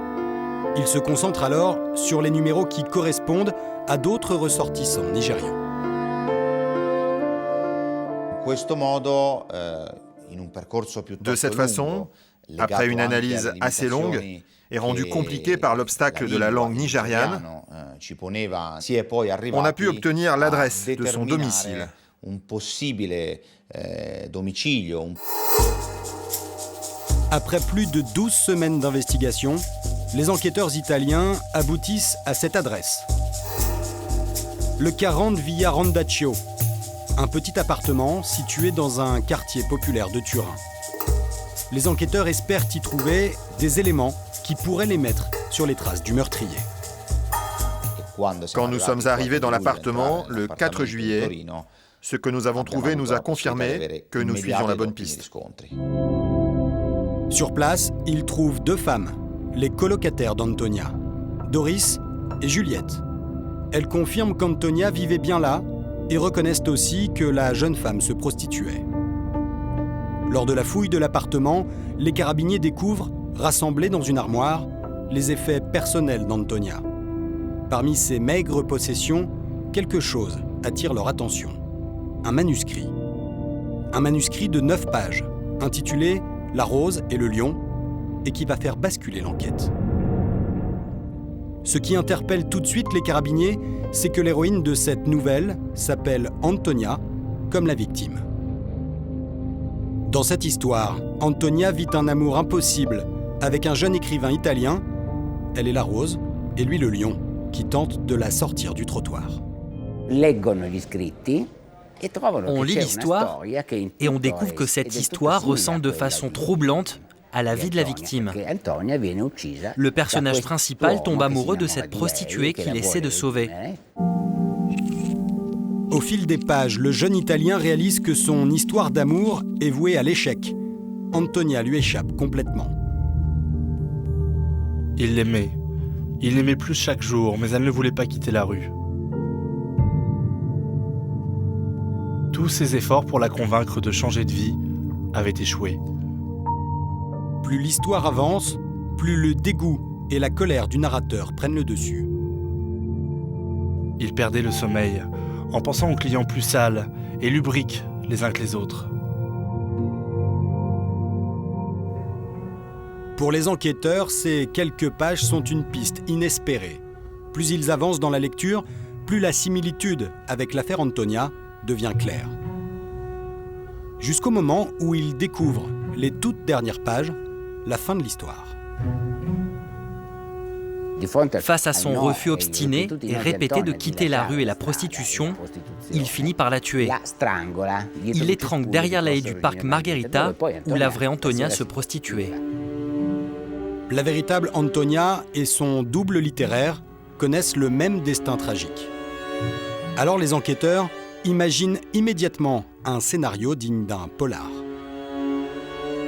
Ils se concentrent alors sur les numéros qui correspondent à d'autres ressortissants nigérians. De cette façon, après une analyse assez longue et rendue compliquée par l'obstacle de la langue nigériane, on a pu obtenir l'adresse de son domicile. Après plus de 12 semaines d'investigation, les enquêteurs italiens aboutissent à cette adresse. Le 40 Via Rondaccio, un petit appartement situé dans un quartier populaire de Turin. Les enquêteurs espèrent y trouver des éléments qui pourraient les mettre sur les traces du meurtrier. Quand nous sommes arrivés dans l'appartement le 4 juillet, ce que nous avons trouvé nous a confirmé que nous suivions la bonne piste. Sur place, ils trouvent 2 femmes, les colocataires d'Antonia, Doris et Juliette. Elles confirment qu'Antonia vivait bien là et reconnaissent aussi que la jeune femme se prostituait. Lors de la fouille de l'appartement, les carabiniers découvrent, rassemblés dans une armoire, les effets personnels d'Antonia. Parmi ces maigres possessions, quelque chose attire leur attention. Un manuscrit. Un manuscrit de 9 pages, intitulé « La rose et le lion », et qui va faire basculer l'enquête. Ce qui interpelle tout de suite les carabiniers, c'est que l'héroïne de cette nouvelle s'appelle Antonia, comme la victime. Dans cette histoire, Antonia vit un amour impossible avec un jeune écrivain italien. Elle est la rose et lui le lion, qui tente de la sortir du trottoir. On lit l'histoire et on découvre que cette histoire ressemble de façon troublante à la vie de la victime. Le personnage principal tombe amoureux de cette prostituée qu'il essaie de sauver. Au fil des pages, le jeune Italien réalise que son histoire d'amour est vouée à l'échec. Antonia lui échappe complètement. Il l'aimait. Il l'aimait plus chaque jour, mais elle ne voulait pas quitter la rue. Tous ses efforts pour la convaincre de changer de vie avaient échoué. Plus l'histoire avance, plus le dégoût et la colère du narrateur prennent le dessus. Il perdait le sommeil en pensant aux clients plus sales et lubriques les uns que les autres. Pour les enquêteurs, ces quelques pages sont une piste inespérée. Plus ils avancent dans la lecture, plus la similitude avec l'affaire Antonia devient claire. Jusqu'au moment où ils découvrent les toutes dernières pages, la fin de l'histoire. Face à son refus obstiné et répété de quitter la rue et la prostitution, il finit par la tuer. Il l'étrangle derrière la haie du parc Margherita, où la vraie Antonia se prostituait. La véritable Antonia et son double littéraire connaissent le même destin tragique. Alors les enquêteurs imaginent immédiatement un scénario digne d'un polar.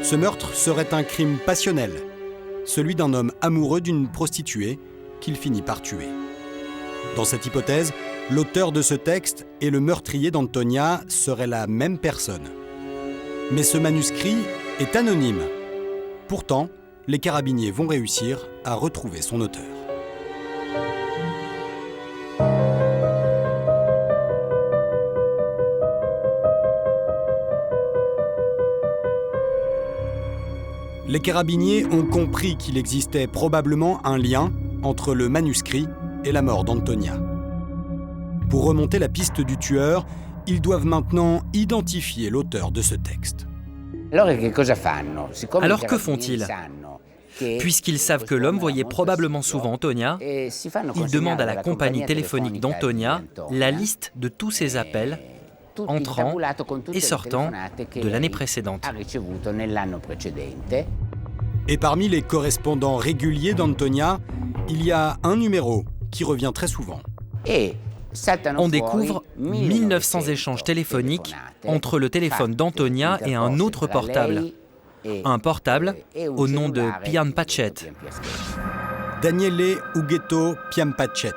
Ce meurtre serait un crime passionnel, celui d'un homme amoureux d'une prostituée qu'il finit par tuer. Dans cette hypothèse, l'auteur de ce texte et le meurtrier d'Antonia seraient la même personne. Mais ce manuscrit est anonyme. Pourtant, les carabiniers vont réussir à retrouver son auteur. Les carabiniers ont compris qu'il existait probablement un lien entre le manuscrit et la mort d'Antonia. Pour remonter la piste du tueur, ils doivent maintenant identifier l'auteur de ce texte. Alors que font-ils ? Puisqu'ils savent que l'homme voyait probablement souvent Antonia, ils demandent à la compagnie téléphonique d'Antonia la liste de tous ses appels entrant et sortant de l'année précédente. Et parmi les correspondants réguliers d'Antonia, il y a un numéro qui revient très souvent. On découvre 1900 échanges téléphoniques entre le téléphone d'Antonia et un autre portable. Un portable au nom de Piampacet. Daniele Ughetto Piampacet.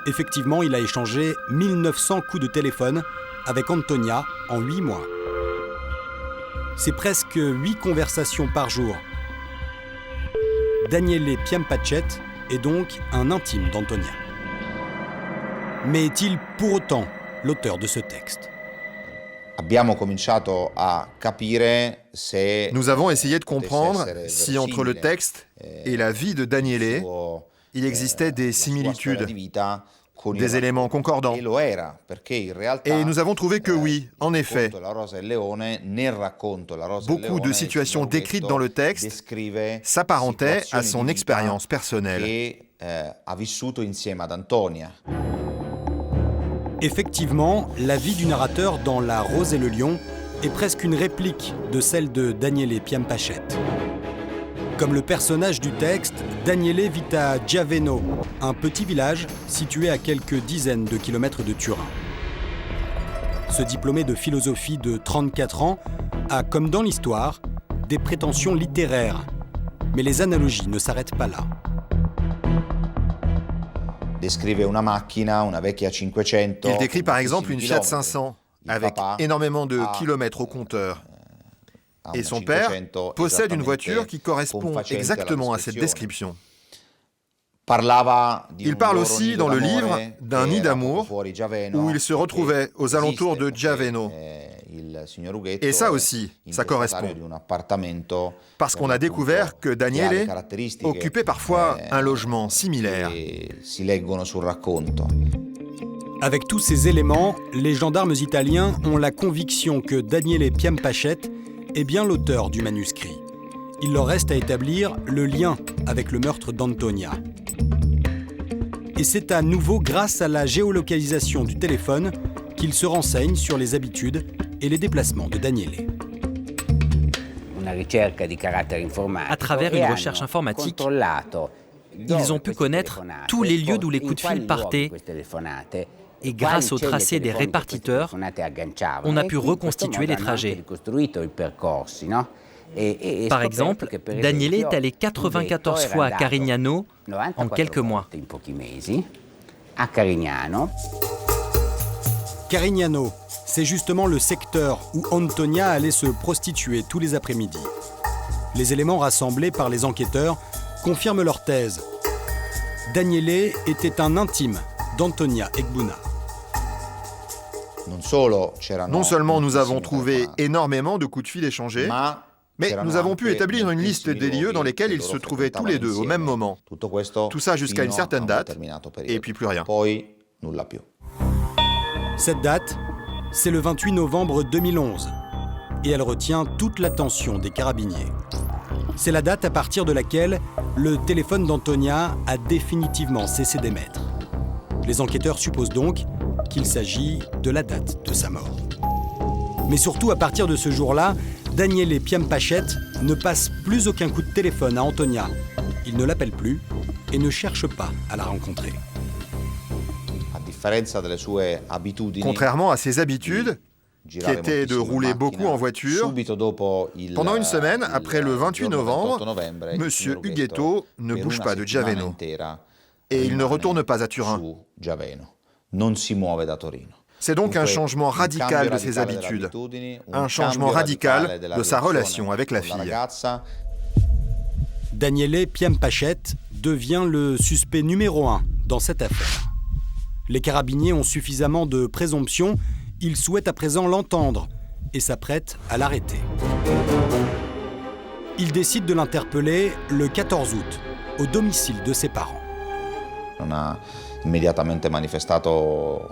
Effectivement, il a échangé 1900 coups de téléphone avec Antonia en 8 mois. C'est presque 8 conversations par jour. Daniele Piampacet est donc un intime d'Antonia. Mais est-il pour autant l'auteur de ce texte ? Nous avons essayé de comprendre si entre le texte et la vie de Daniele, il existait des similitudes. des éléments concordants. Et nous avons trouvé que oui, en effet, beaucoup de situations décrites dans le texte s'apparentaient à son expérience personnelle. Effectivement, la vie du narrateur dans La Rose et le Lion est presque une réplique de celle de Daniele Piampachette. Comme le personnage du texte, Daniele vit à Giaveno, un petit village situé à quelques dizaines de kilomètres de Turin. Ce diplômé de philosophie de 34 ans a, comme dans l'histoire, des prétentions littéraires. Mais les analogies ne s'arrêtent pas là. Il décrit par exemple une Fiat 500 avec énormément de kilomètres au compteur. Et son père possède une voiture qui correspond exactement à cette description. Il parle aussi dans le livre d'un nid d'amour où il se retrouvait aux alentours de Giaveno. Et ça aussi, ça correspond. Parce qu'on a découvert que Daniele occupait parfois un logement similaire. Avec tous ces éléments, les gendarmes italiens ont la conviction que Daniele Piampachette est bien l'auteur du manuscrit. Il leur reste à établir le lien avec le meurtre d'Antonia. Et c'est à nouveau grâce à la géolocalisation du téléphone qu'ils se renseignent sur les habitudes et les déplacements de Daniele. À travers une recherche informatique, ils ont pu connaître tous les lieux d'où les coups de fil partaient. Et grâce au tracé des répartiteurs, on a pu reconstituer les trajets. Par exemple, Daniele est allé 94 fois à Carignano en quelques mois. Carignano, c'est justement le secteur où Antonia allait se prostituer tous les après-midi. Les éléments rassemblés par les enquêteurs confirment leur thèse. Daniele était un intime d'Antonia Egbuna. Non seulement nous avons trouvé énormément de coups de fil échangés, mais nous avons pu établir une liste des lieux dans lesquels ils se trouvaient tous les deux au même moment. Tout ça jusqu'à une certaine date, et puis plus rien. Cette date, c'est le 28 novembre 2011, et elle retient toute l'attention des carabiniers. C'est la date à partir de laquelle le téléphone d'Antonia a définitivement cessé d'émettre. Les enquêteurs supposent donc qu'il s'agit de la date de sa mort. Mais surtout, à partir de ce jour-là, Daniele Piampachette ne passe plus aucun coup de téléphone à Antonia. Il ne l'appelle plus et ne cherche pas à la rencontrer. Contrairement à ses habitudes, qui étaient de rouler beaucoup en voiture, pendant une semaine, après le 28 novembre, M. Huguetto ne bouge pas de Giaveno. Et il ne retourne pas à Turin. C'est donc un changement radical de ses habitudes, un changement radical de sa relation avec la fille. Daniele Piampachette devient le suspect numéro 1 dans cette affaire. Les carabiniers ont suffisamment de présomption, ils souhaitent à présent l'entendre et s'apprêtent à l'arrêter. Ils décident de l'interpeller le 14 août, au domicile de ses parents.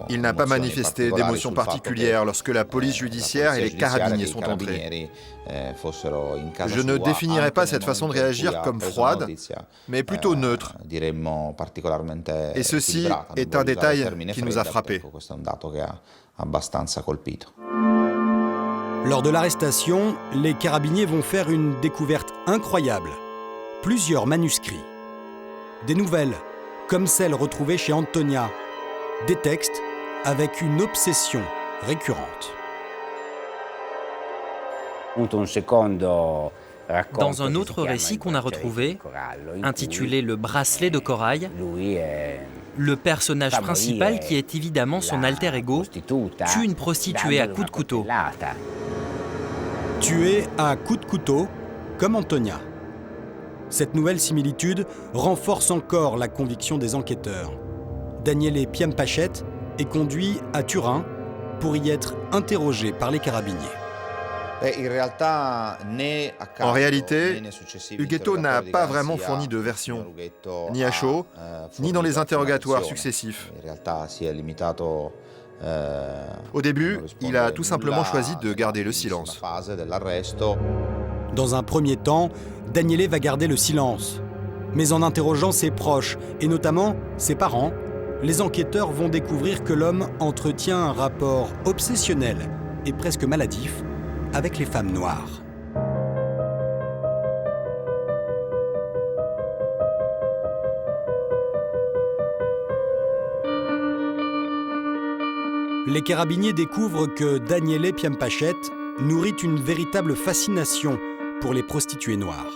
Il n'a pas manifesté d'émotion particulière lorsque la police judiciaire et les carabiniers sont entrés. Je ne définirais pas cette façon de réagir comme froide, mais plutôt neutre. Et ceci est un détail qui nous a frappés. Lors de l'arrestation, les carabiniers vont faire une découverte incroyable. Plusieurs manuscrits. Des nouvelles, comme celles retrouvées chez Antonia. Des textes avec une obsession récurrente. Dans un autre récit qu'on a retrouvé, intitulé « Le bracelet de corail », le personnage principal, qui est évidemment son alter ego, tue une prostituée à coups de couteau. Tuée à coups de couteau, comme Antonia. Cette nouvelle similitude renforce encore la conviction des enquêteurs. Daniele Piampachette est conduit à Turin pour y être interrogé par les carabiniers. En réalité, Huguetto n'a pas vraiment fourni de version, ni à chaud, ni dans les interrogatoires successifs. Au début, il a tout simplement choisi de garder le silence. Dans un premier temps, Daniele va garder le silence. Mais en interrogeant ses proches, et notamment ses parents, les enquêteurs vont découvrir que l'homme entretient un rapport obsessionnel et presque maladif avec les femmes noires. Les carabiniers découvrent que Daniele Piampachette nourrit une véritable fascination pour les prostituées noires.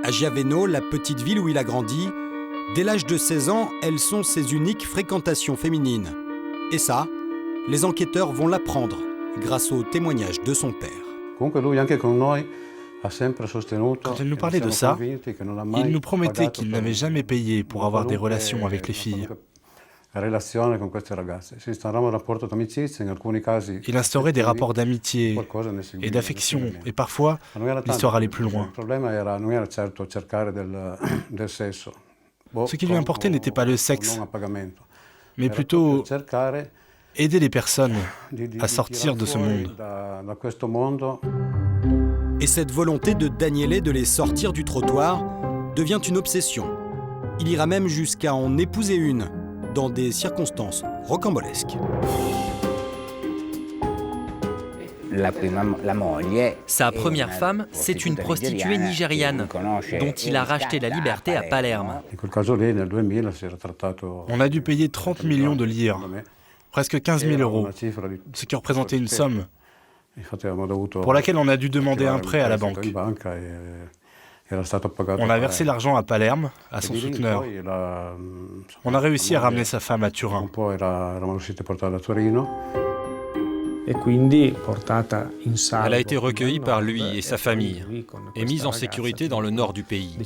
À Giaveno, la petite ville où il a grandi, dès l'âge de 16 ans, elles sont ses uniques fréquentations féminines. Et ça, les enquêteurs vont l'apprendre grâce au témoignage de son père. Quand elle nous parlait de ça, il nous promettait qu'il n'avait jamais payé pour avoir des relations avec les filles. Il instaurait des rapports d'amitié et d'affection, et parfois, l'histoire allait plus loin. Ce qui lui importait n'était pas le sexe, mais plutôt aider les personnes à sortir de ce monde. Et cette volonté de Daniele de les sortir du trottoir devient une obsession. Il ira même jusqu'à en épouser une, dans des circonstances rocambolesques. Sa première femme, c'est une prostituée nigériane, dont il a racheté la liberté à Palerme. On a dû payer 30 millions de lire, presque 15 000 euros, ce qui représentait une somme pour laquelle on a dû demander un prêt à la banque. On a versé l'argent à Palerme, à son souteneur. On a réussi à ramener sa femme à Turin. Elle a été recueillie par lui et sa famille et mise en sécurité dans le nord du pays.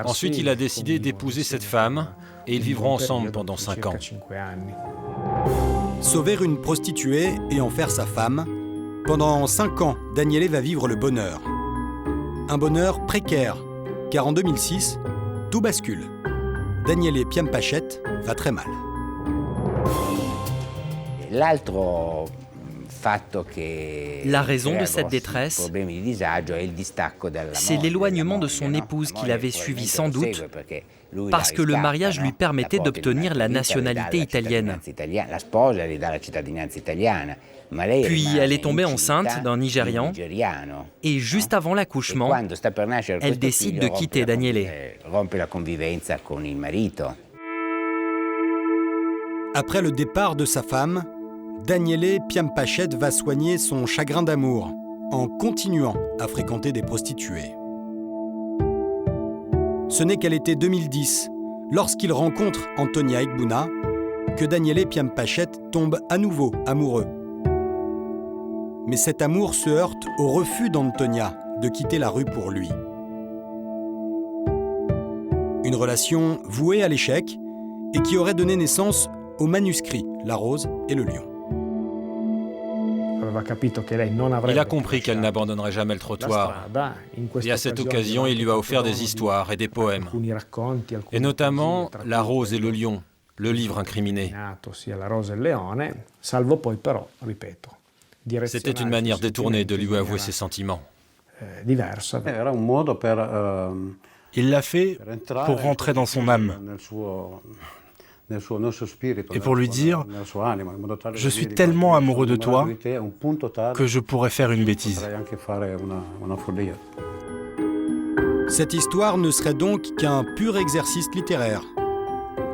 Ensuite, il a décidé d'épouser cette femme et ils vivront ensemble pendant 5 ans. Sauver une prostituée et en faire sa femme, pendant 5 ans, Daniele va vivre le bonheur. Un bonheur précaire, car en 2006, tout bascule. Daniele Piampachette va très mal. La raison de cette détresse, c'est l'éloignement de son épouse qu'il avait suivi sans doute, parce que le mariage lui permettait d'obtenir la nationalité italienne. Puis elle est tombée enceinte d'un Nigérian, et juste avant l'accouchement, elle décide de quitter Daniele. Après le départ de sa femme, Daniele Piampachette va soigner son chagrin d'amour en continuant à fréquenter des prostituées. Ce n'est qu'à l'été 2010, lorsqu'il rencontre Antonia Egbuna, que Daniele Piampachette tombe à nouveau amoureux. Mais cet amour se heurte au refus d'Antonia de quitter la rue pour lui. Une relation vouée à l'échec et qui aurait donné naissance aux manuscrits La Rose et le Lion. Il a compris qu'elle n'abandonnerait jamais le trottoir. Et à cette occasion, il lui a offert des histoires et des poèmes. Et notamment La Rose et le Lion, le livre incriminé. C'était une manière détournée de lui avouer ses sentiments. Il l'a fait pour rentrer dans son âme et pour lui dire « Je suis tellement amoureux de toi que je pourrais faire une bêtise ». Cette histoire ne serait donc qu'un pur exercice littéraire.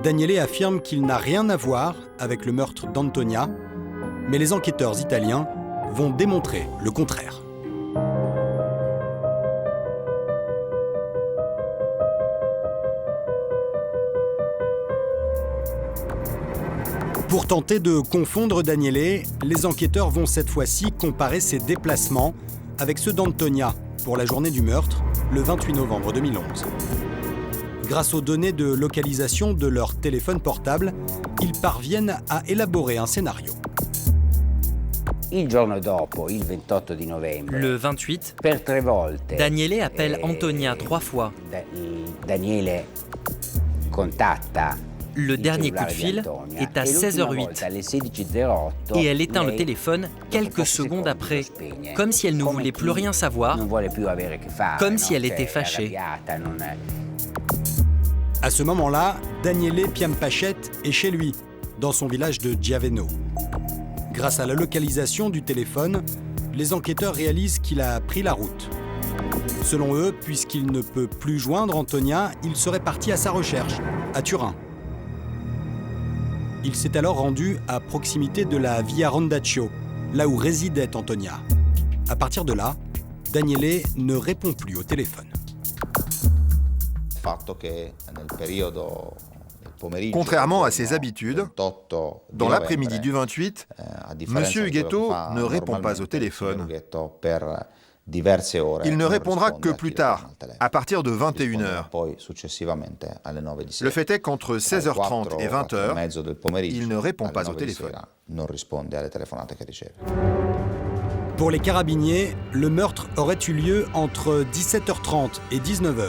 Daniele affirme qu'il n'a rien à voir avec le meurtre d'Antonia, mais les enquêteurs italiens vont démontrer le contraire. Pour tenter de confondre Daniele, les enquêteurs vont cette fois-ci comparer ses déplacements avec ceux d'Antonia pour la journée du meurtre, le 28 novembre 2011. Grâce aux données de localisation de leur téléphone portable, ils parviennent à élaborer un scénario. Le 28, Daniele appelle Antonia 3 fois. Le dernier coup de fil est à 16h08 et elle éteint le téléphone quelques secondes après, comme si elle ne voulait plus rien savoir, comme si elle était fâchée. À ce moment-là, Daniele Piampachet est chez lui, dans son village de Giaveno. Grâce à la localisation du téléphone, les enquêteurs réalisent qu'il a pris la route. Selon eux, puisqu'il ne peut plus joindre Antonia, il serait parti à sa recherche, à Turin. Il s'est alors rendu à proximité de la Via Rondaccio, là où résidait Antonia. À partir de là, Daniele ne répond plus au téléphone. Contrairement à ses habitudes, dans l'après-midi du 28, M. Huguetto ne répond pas au téléphone. Il ne répondra que plus tard, à partir de 21h. Le fait est qu'entre 16h30 et 20h, il ne répond pas au téléphone. Pour les carabiniers, le meurtre aurait eu lieu entre 17h30 et 19h.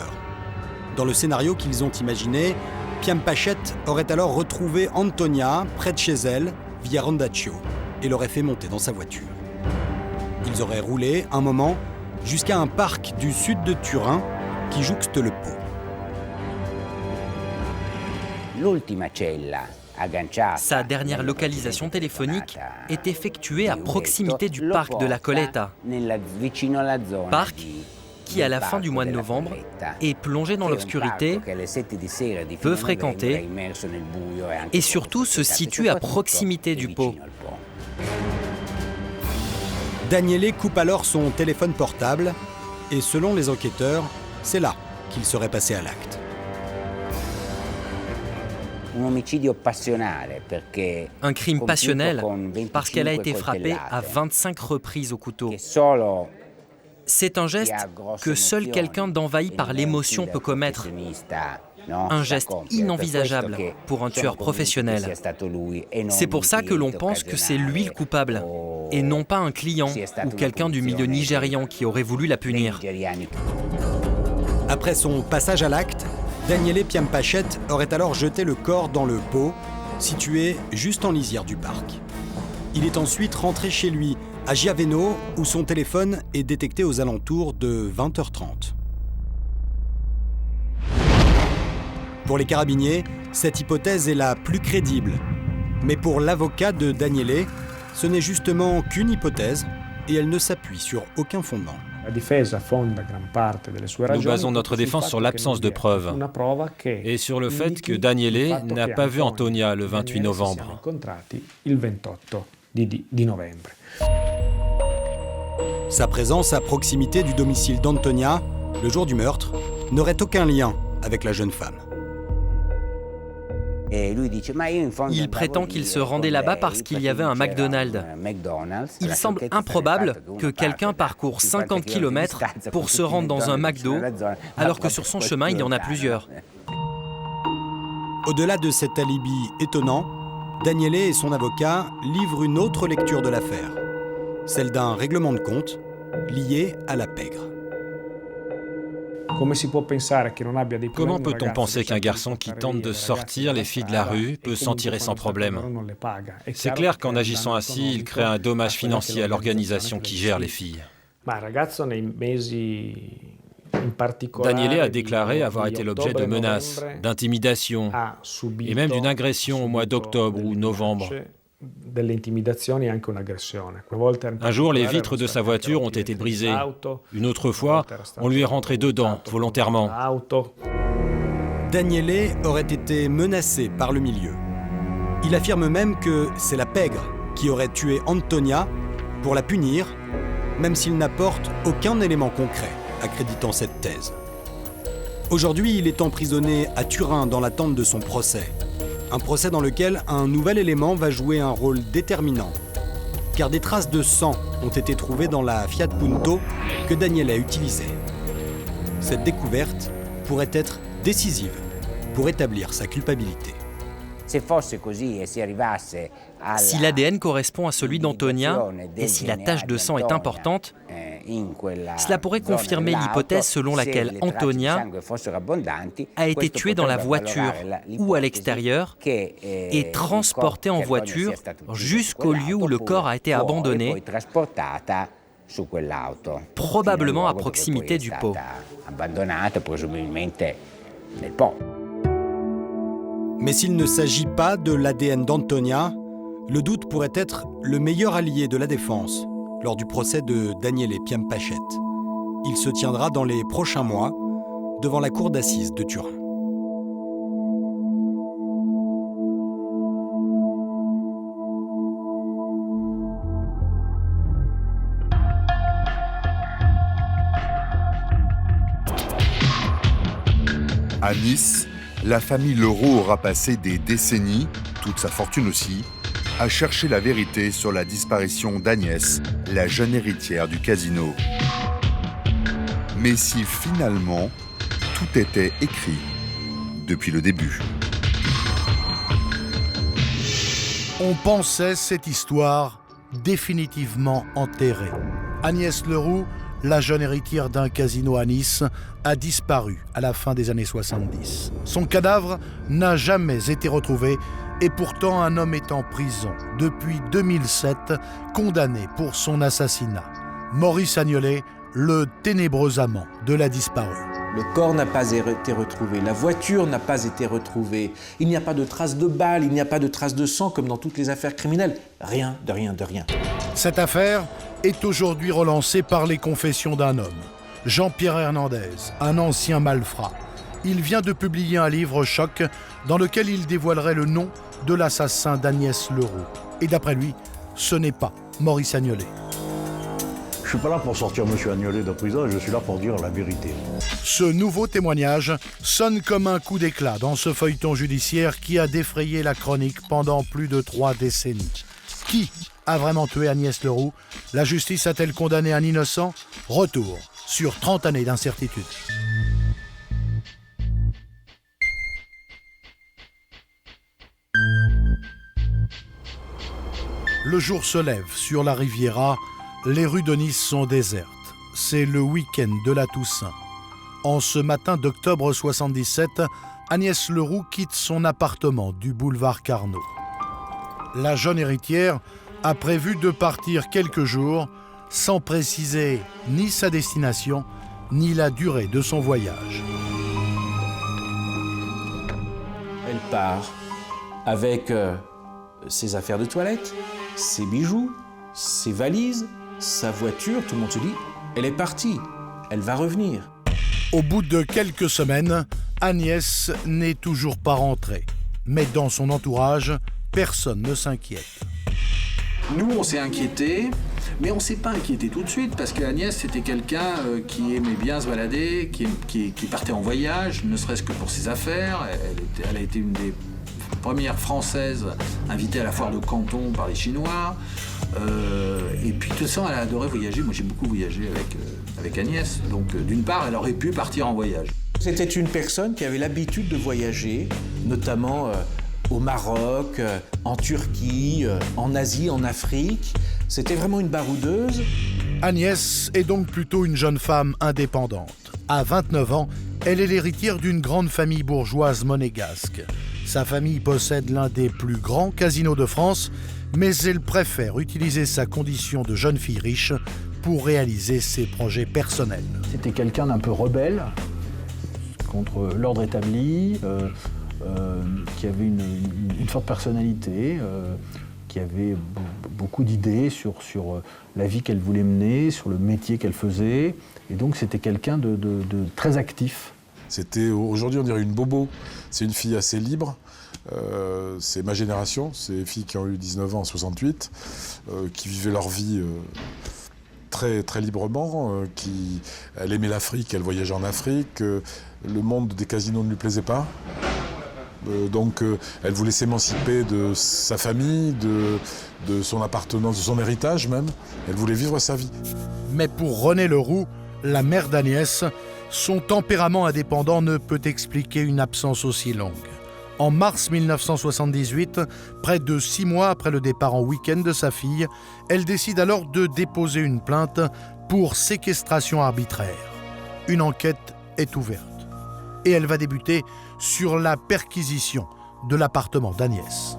Dans le scénario qu'ils ont imaginé, Piampachet aurait alors retrouvé Antonia près de chez elle, via Rondaccio, et l'aurait fait monter dans sa voiture. Ils auraient roulé un moment jusqu'à un parc du sud de Turin qui jouxte le Pô. Sa dernière localisation téléphonique est effectuée à proximité du parc de la Coletta, parc qui, à la fin du mois de novembre, est plongé dans l'obscurité, peu fréquenté, et surtout se situe à proximité du Pô. Daniele coupe alors son téléphone portable et selon les enquêteurs, c'est là qu'il serait passé à l'acte. Un crime passionnel parce qu'elle a été frappée à 25 reprises au couteau. C'est un geste que seul quelqu'un d'envahi par l'émotion peut commettre. Un geste inenvisageable pour un tueur professionnel. C'est pour ça que l'on pense que c'est lui le coupable, et non pas un client ou quelqu'un du milieu nigérian qui aurait voulu la punir. Après son passage à l'acte, Daniele Piampachet aurait alors jeté le corps dans le Pô, situé juste en lisière du parc. Il est ensuite rentré chez lui, à Giaveno, où son téléphone est détecté aux alentours de 20h30. Pour les carabiniers, cette hypothèse est la plus crédible. Mais pour l'avocat de Daniele, ce n'est justement qu'une hypothèse et elle ne s'appuie sur aucun fondement. Nous basons notre défense sur l'absence de preuves et sur le fait que Daniele n'a pas vu Antonia le 28 novembre. Sa présence à proximité du domicile d'Antonia, le jour du meurtre, n'aurait aucun lien avec la jeune femme. Il prétend qu'il se rendait là-bas parce qu'il y avait un McDonald's. Il semble improbable que quelqu'un parcourt 50 km pour se rendre dans un McDo, alors que sur son chemin, il y en a plusieurs. Au-delà de cet alibi étonnant, Daniele et son avocat livrent une autre lecture de l'affaire, celle d'un règlement de compte lié à la pègre. Comment peut-on penser qu'un garçon qui tente de sortir les filles de la rue peut s'en tirer sans problème? C'est clair qu'en agissant ainsi, il crée un dommage financier à l'organisation qui gère les filles. Daniele a déclaré avoir été l'objet de menaces, d'intimidations et même d'une agression au mois d'octobre ou novembre. Un jour, les vitres de sa voiture ont été brisées. Une autre fois, on lui est rentré dedans, volontairement. Daniele aurait été menacé par le milieu. Il affirme même que c'est la pègre qui aurait tué Antonia pour la punir, même s'il n'apporte aucun élément concret accréditant cette thèse. Aujourd'hui, il est emprisonné à Turin dans l'attente de son procès. Un procès dans lequel un nouvel élément va jouer un rôle déterminant. Car des traces de sang ont été trouvées dans la Fiat Punto que Daniele a utilisée. Cette découverte pourrait être décisive pour établir sa culpabilité. Si l'ADN correspond à celui d'Antonia et si la tache de sang est importante, cela pourrait confirmer l'hypothèse selon laquelle Antonia a été tuée dans la voiture ou à l'extérieur et transportée en voiture jusqu'au lieu où le corps a été abandonné, probablement à proximité du pot. Mais s'il ne s'agit pas de l'ADN d'Antonia, le doute pourrait être le meilleur allié de la défense lors du procès de Daniele Piampachette. Il se tiendra dans les prochains mois devant la cour d'assises de Turin. À Nice, la famille Leroux aura passé des décennies, toute sa fortune aussi, à chercher la vérité sur la disparition d'Agnès, la jeune héritière du casino. Mais si finalement, tout était écrit depuis le début. On pensait cette histoire définitivement enterrée. Agnès Leroux, la jeune héritière d'un casino à Nice, a disparu à la fin des années 70. Son cadavre n'a jamais été retrouvé et pourtant un homme est en prison depuis 2007, condamné pour son assassinat. Maurice Agnolet, le ténébreux amant de la disparue. Le corps n'a pas été retrouvé, la voiture n'a pas été retrouvée, il n'y a pas de traces de balles, il n'y a pas de traces de sang comme dans toutes les affaires criminelles. Rien, de rien, de rien. Cette affaire est aujourd'hui relancée par les confessions d'un homme, Jean-Pierre Hernandez, un ancien malfrat. Il vient de publier un livre choc dans lequel il dévoilerait le nom de l'assassin d'Agnès Leroux. Et d'après lui, ce n'est pas Maurice Agnolet. Je ne suis pas là pour sortir M. Agnolet de prison, je suis là pour dire la vérité. Ce nouveau témoignage sonne comme un coup d'éclat dans ce feuilleton judiciaire qui a défrayé la chronique pendant plus de 3 décennies. Qui a vraiment tué Agnès Leroux? La justice a-t-elle condamné un innocent? Retour sur 30 années d'incertitude. Le jour se lève sur la Riviera, les rues de Nice sont désertes. C'est le week-end de la Toussaint. En ce matin d'octobre 77, Agnès Leroux quitte son appartement du boulevard Carnot. La jeune héritière a prévu de partir quelques jours sans préciser ni sa destination, ni la durée de son voyage. Elle part avec ses affaires de toilette, ses bijoux, ses valises, sa voiture. Tout le monde se dit, elle est partie, elle va revenir. Au bout de quelques semaines, Agnès n'est toujours pas rentrée. Mais dans son entourage, personne ne s'inquiète. Nous, on s'est inquiétés, mais on ne s'est pas inquiété tout de suite, parce qu'Agnès, c'était quelqu'un qui aimait bien se balader, qui partait en voyage, ne serait-ce que pour ses affaires. Elle a été une des premières Françaises invitée à la foire de Canton par les Chinois. Et puis, de toute façon, elle adorait voyager. Moi, j'ai beaucoup voyagé avec Agnès. Donc, d'une part, elle aurait pu partir en voyage. C'était une personne qui avait l'habitude de voyager, notamment au Maroc, en Turquie, en Asie, en Afrique. C'était vraiment une baroudeuse. Agnès est donc plutôt une jeune femme indépendante. À 29 ans, elle est l'héritière d'une grande famille bourgeoise monégasque. Sa famille possède l'un des plus grands casinos de France, mais elle préfère utiliser sa condition de jeune fille riche pour réaliser ses projets personnels. C'était quelqu'un d'un peu rebelle contre l'ordre établi, qui avait une forte personnalité, qui avait beaucoup d'idées sur la vie qu'elle voulait mener, sur le métier qu'elle faisait. Et donc c'était quelqu'un de très actif. C'était, aujourd'hui on dirait une bobo. C'est une fille assez libre. C'est ma génération, c'est les filles qui ont eu 19 ans en 68, qui vivaient leur vie très, très librement, elle aimait l'Afrique, elle voyageait en Afrique, le monde des casinos ne lui plaisait pas. Donc elle voulait s'émanciper de sa famille, de son appartenance, de son héritage même. Elle voulait vivre sa vie. Mais pour René Leroux, la mère d'Agnès, son tempérament indépendant ne peut expliquer une absence aussi longue. En mars 1978, près de 6 mois après le départ en week-end de sa fille, elle décide alors de déposer une plainte pour séquestration arbitraire. Une enquête est ouverte et elle va débuter sur la perquisition de l'appartement d'Agnès.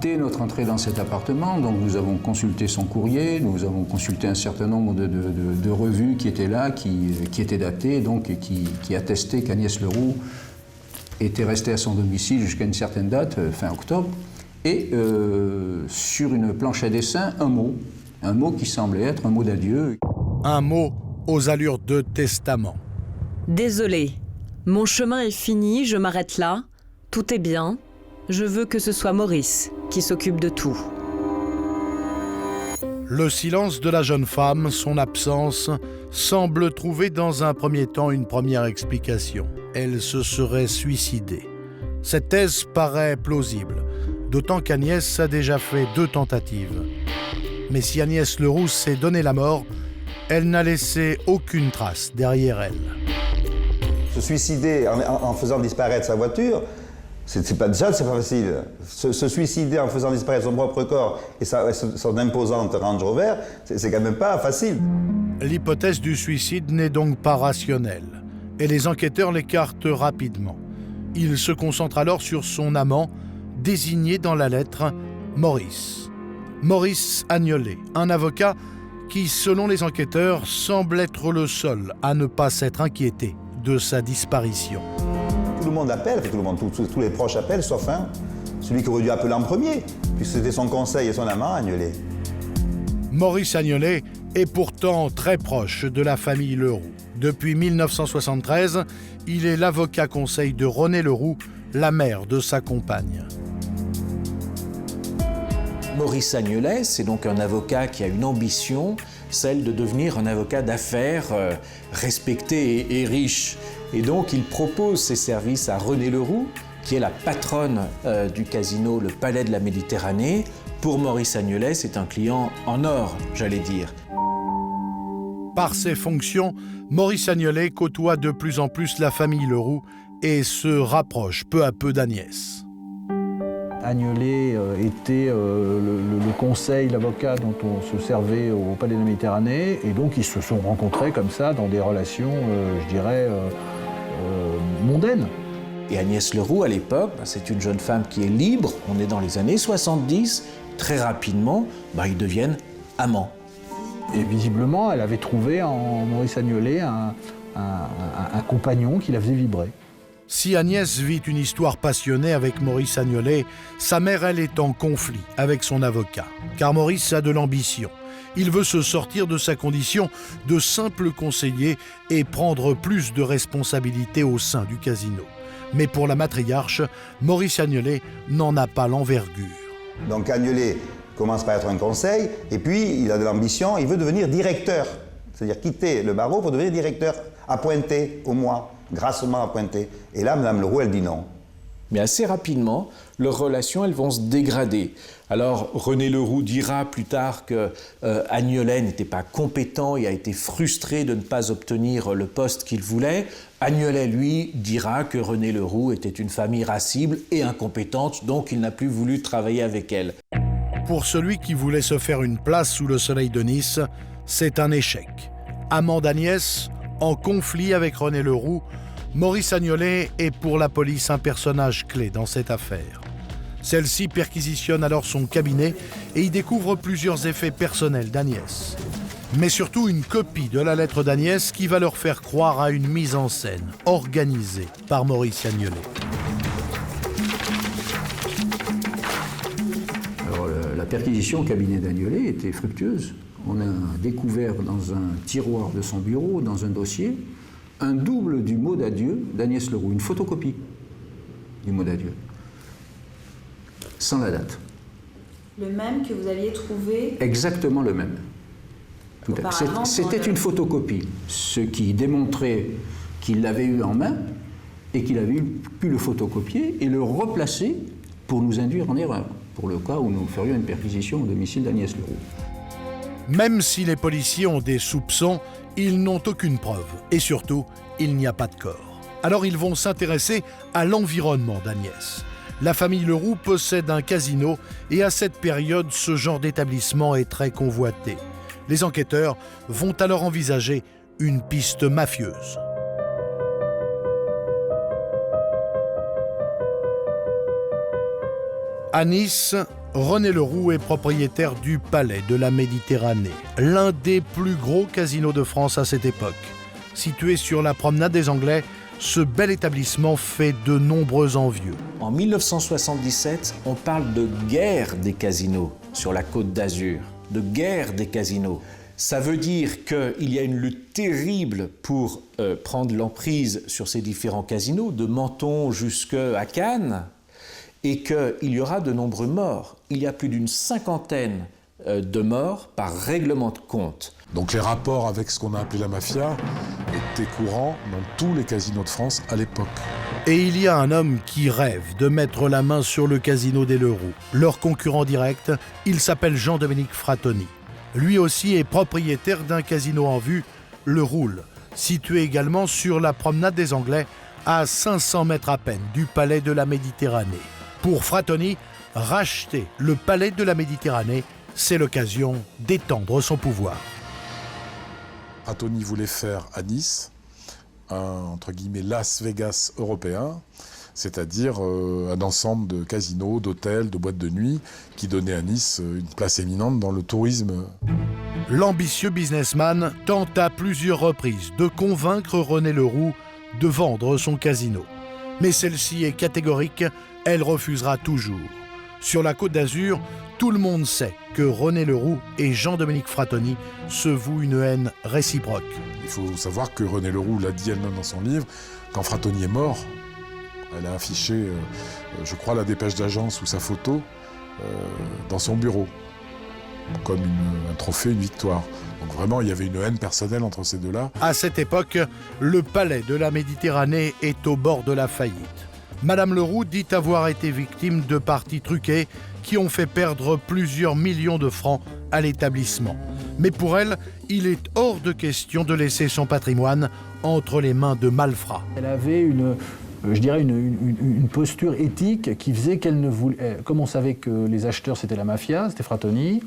Dès notre entrée dans cet appartement, donc nous avons consulté son courrier, nous avons consulté un certain nombre de revues qui étaient là, qui étaient datées, donc, et qui attestaient qu'Agnès Leroux était restée à son domicile jusqu'à une certaine date, fin octobre, et sur une planche à dessin, un mot qui semblait être un mot d'adieu. Un mot aux allures de testament. Désolé, mon chemin est fini, je m'arrête là, tout est bien, je veux que ce soit Maurice qui s'occupe de tout. Le silence de la jeune femme, son absence, semble trouver dans un premier temps une première explication. Elle se serait suicidée. Cette thèse paraît plausible, d'autant qu'Agnès a déjà fait 2 tentatives. Mais si Agnès Leroux s'est donné la mort, elle n'a laissé aucune trace derrière elle. Se suicider en faisant disparaître sa voiture, c'est pas facile. Se suicider en faisant disparaître son propre corps et son imposante Range Rover, c'est quand même pas facile. L'hypothèse du suicide n'est donc pas rationnelle et les enquêteurs l'écartent rapidement. Ils se concentrent alors sur son amant, désigné dans la lettre Maurice. Maurice Agnolet, un avocat qui, selon les enquêteurs, semble être le seul à ne pas s'être inquiété de sa disparition. Tout le monde appelle, tous les proches appellent, sauf celui qui aurait dû appeler en premier, puisque c'était son conseil et son amant, Agnolet. Maurice Agnolet est pourtant très proche de la famille Leroux. Depuis 1973, il est l'avocat conseil de Renée Leroux, la mère de sa compagne. Maurice Agnolet, c'est donc un avocat qui a une ambition, celle de devenir un avocat d'affaires respecté et riche. Et donc il propose ses services à Renée Leroux, qui est la patronne du casino Le Palais de la Méditerranée. Pour Maurice Agnolet, c'est un client en or, j'allais dire. Par ses fonctions, Maurice Agnolet côtoie de plus en plus la famille Leroux et se rapproche peu à peu d'Agnès. Agnolet était le conseil, l'avocat dont on se servait au Palais de la Méditerranée, et donc ils se sont rencontrés comme ça dans des relations, je dirais, mondaines. Et Agnès Leroux, à l'époque, c'est une jeune femme qui est libre, on est dans les années 70, très rapidement, ils deviennent amants. Et visiblement, elle avait trouvé en Maurice Agnolet un compagnon qui la faisait vibrer. Si Agnès vit une histoire passionnée avec Maurice Agnolet, sa mère, elle, est en conflit avec son avocat. Car Maurice a de l'ambition. Il veut se sortir de sa condition de simple conseiller et prendre plus de responsabilités au sein du casino. Mais pour la matriarche, Maurice Agnolet n'en a pas l'envergure. Donc Agnolet commence par être un conseil, et puis il a de l'ambition, il veut devenir directeur. C'est-à-dire quitter le barreau pour devenir directeur, appointé au mois. Grassement appointé. Et là, Mme Leroux, elle dit non. Mais assez rapidement, leurs relations, elles vont se dégrader. Alors, Renée Leroux dira plus tard que Agnolet n'était pas compétent et a été frustré de ne pas obtenir le poste qu'il voulait. Agnolet, lui, dira que Renée Leroux était une femme irascible et incompétente, donc il n'a plus voulu travailler avec elle. Pour celui qui voulait se faire une place sous le soleil de Nice, c'est un échec. Amant d'Agnès, en conflit avec Renée Leroux, Maurice Agnolet est pour la police un personnage clé dans cette affaire. Celle-ci perquisitionne alors son cabinet et y découvre plusieurs effets personnels d'Agnès. Mais surtout une copie de la lettre d'Agnès qui va leur faire croire à une mise en scène organisée par Maurice Agnolet. Alors, la perquisition au cabinet d'Agnolet était fructueuse. On a découvert dans un tiroir de son bureau, dans un dossier, un double du mot d'adieu d'Agnès Leroux, une photocopie du mot d'adieu, sans la date. Le même que vous aviez trouvé? Exactement le même. C'était une photocopie, ce qui démontrait qu'il l'avait eu en main et qu'il avait pu le photocopier et le replacer pour nous induire en erreur, pour le cas où nous ferions une perquisition au domicile d'Agnès Leroux. Même si les policiers ont des soupçons, ils n'ont aucune preuve. Et surtout, il n'y a pas de corps. Alors ils vont s'intéresser à l'environnement d'Agnès. La famille Leroux possède un casino et à cette période, ce genre d'établissement est très convoité. Les enquêteurs vont alors envisager une piste mafieuse. À Nice, René Leroux est propriétaire du Palais de la Méditerranée, l'un des plus gros casinos de France à cette époque. Situé sur la promenade des Anglais, ce bel établissement fait de nombreux envieux. En 1977, on parle de guerre des casinos sur la Côte d'Azur, de guerre des casinos. Ça veut dire qu'il y a une lutte terrible pour prendre l'emprise sur ces différents casinos, de Menton jusqu'à Cannes, et qu'il y aura de nombreux morts. Il y a plus d'une 50aine de morts par règlement de compte. Donc les rapports avec ce qu'on a appelé la mafia étaient courants dans tous les casinos de France à l'époque. Et il y a un homme qui rêve de mettre la main sur le casino des Leroux. Leur concurrent direct, il s'appelle Jean-Dominique Frattoni. Lui aussi est propriétaire d'un casino en vue, le Roule, situé également sur la promenade des Anglais, à 500 mètres à peine du Palais de la Méditerranée. Pour Frattoni, racheter le Palais de la Méditerranée, c'est l'occasion d'étendre son pouvoir. Frattoni voulait faire à Nice un, entre guillemets, Las Vegas européen, c'est-à-dire un ensemble de casinos, d'hôtels, de boîtes de nuit qui donnait à Nice une place éminente dans le tourisme. L'ambitieux businessman tente à plusieurs reprises de convaincre René Leroux de vendre son casino. Mais celle-ci est catégorique, elle refusera toujours. Sur la Côte d'Azur, tout le monde sait que René Leroux et Jean-Dominique Frattoni se vouent une haine réciproque. Il faut savoir que René Leroux l'a dit elle-même dans son livre, quand Frattoni est mort, elle a affiché, je crois, la dépêche d'agence ou sa photo dans son bureau, comme un trophée, une victoire. Donc vraiment, il y avait une haine personnelle entre ces deux-là. À cette époque, le Palais de la Méditerranée est au bord de la faillite. Madame Leroux dit avoir été victime de parties truquées qui ont fait perdre plusieurs millions de francs à l'établissement. Mais pour elle, il est hors de question de laisser son patrimoine entre les mains de malfrats. Elle avait une posture éthique qui faisait qu'elle ne voulait... Comme on savait que les acheteurs, c'était la mafia, c'était Frattoni,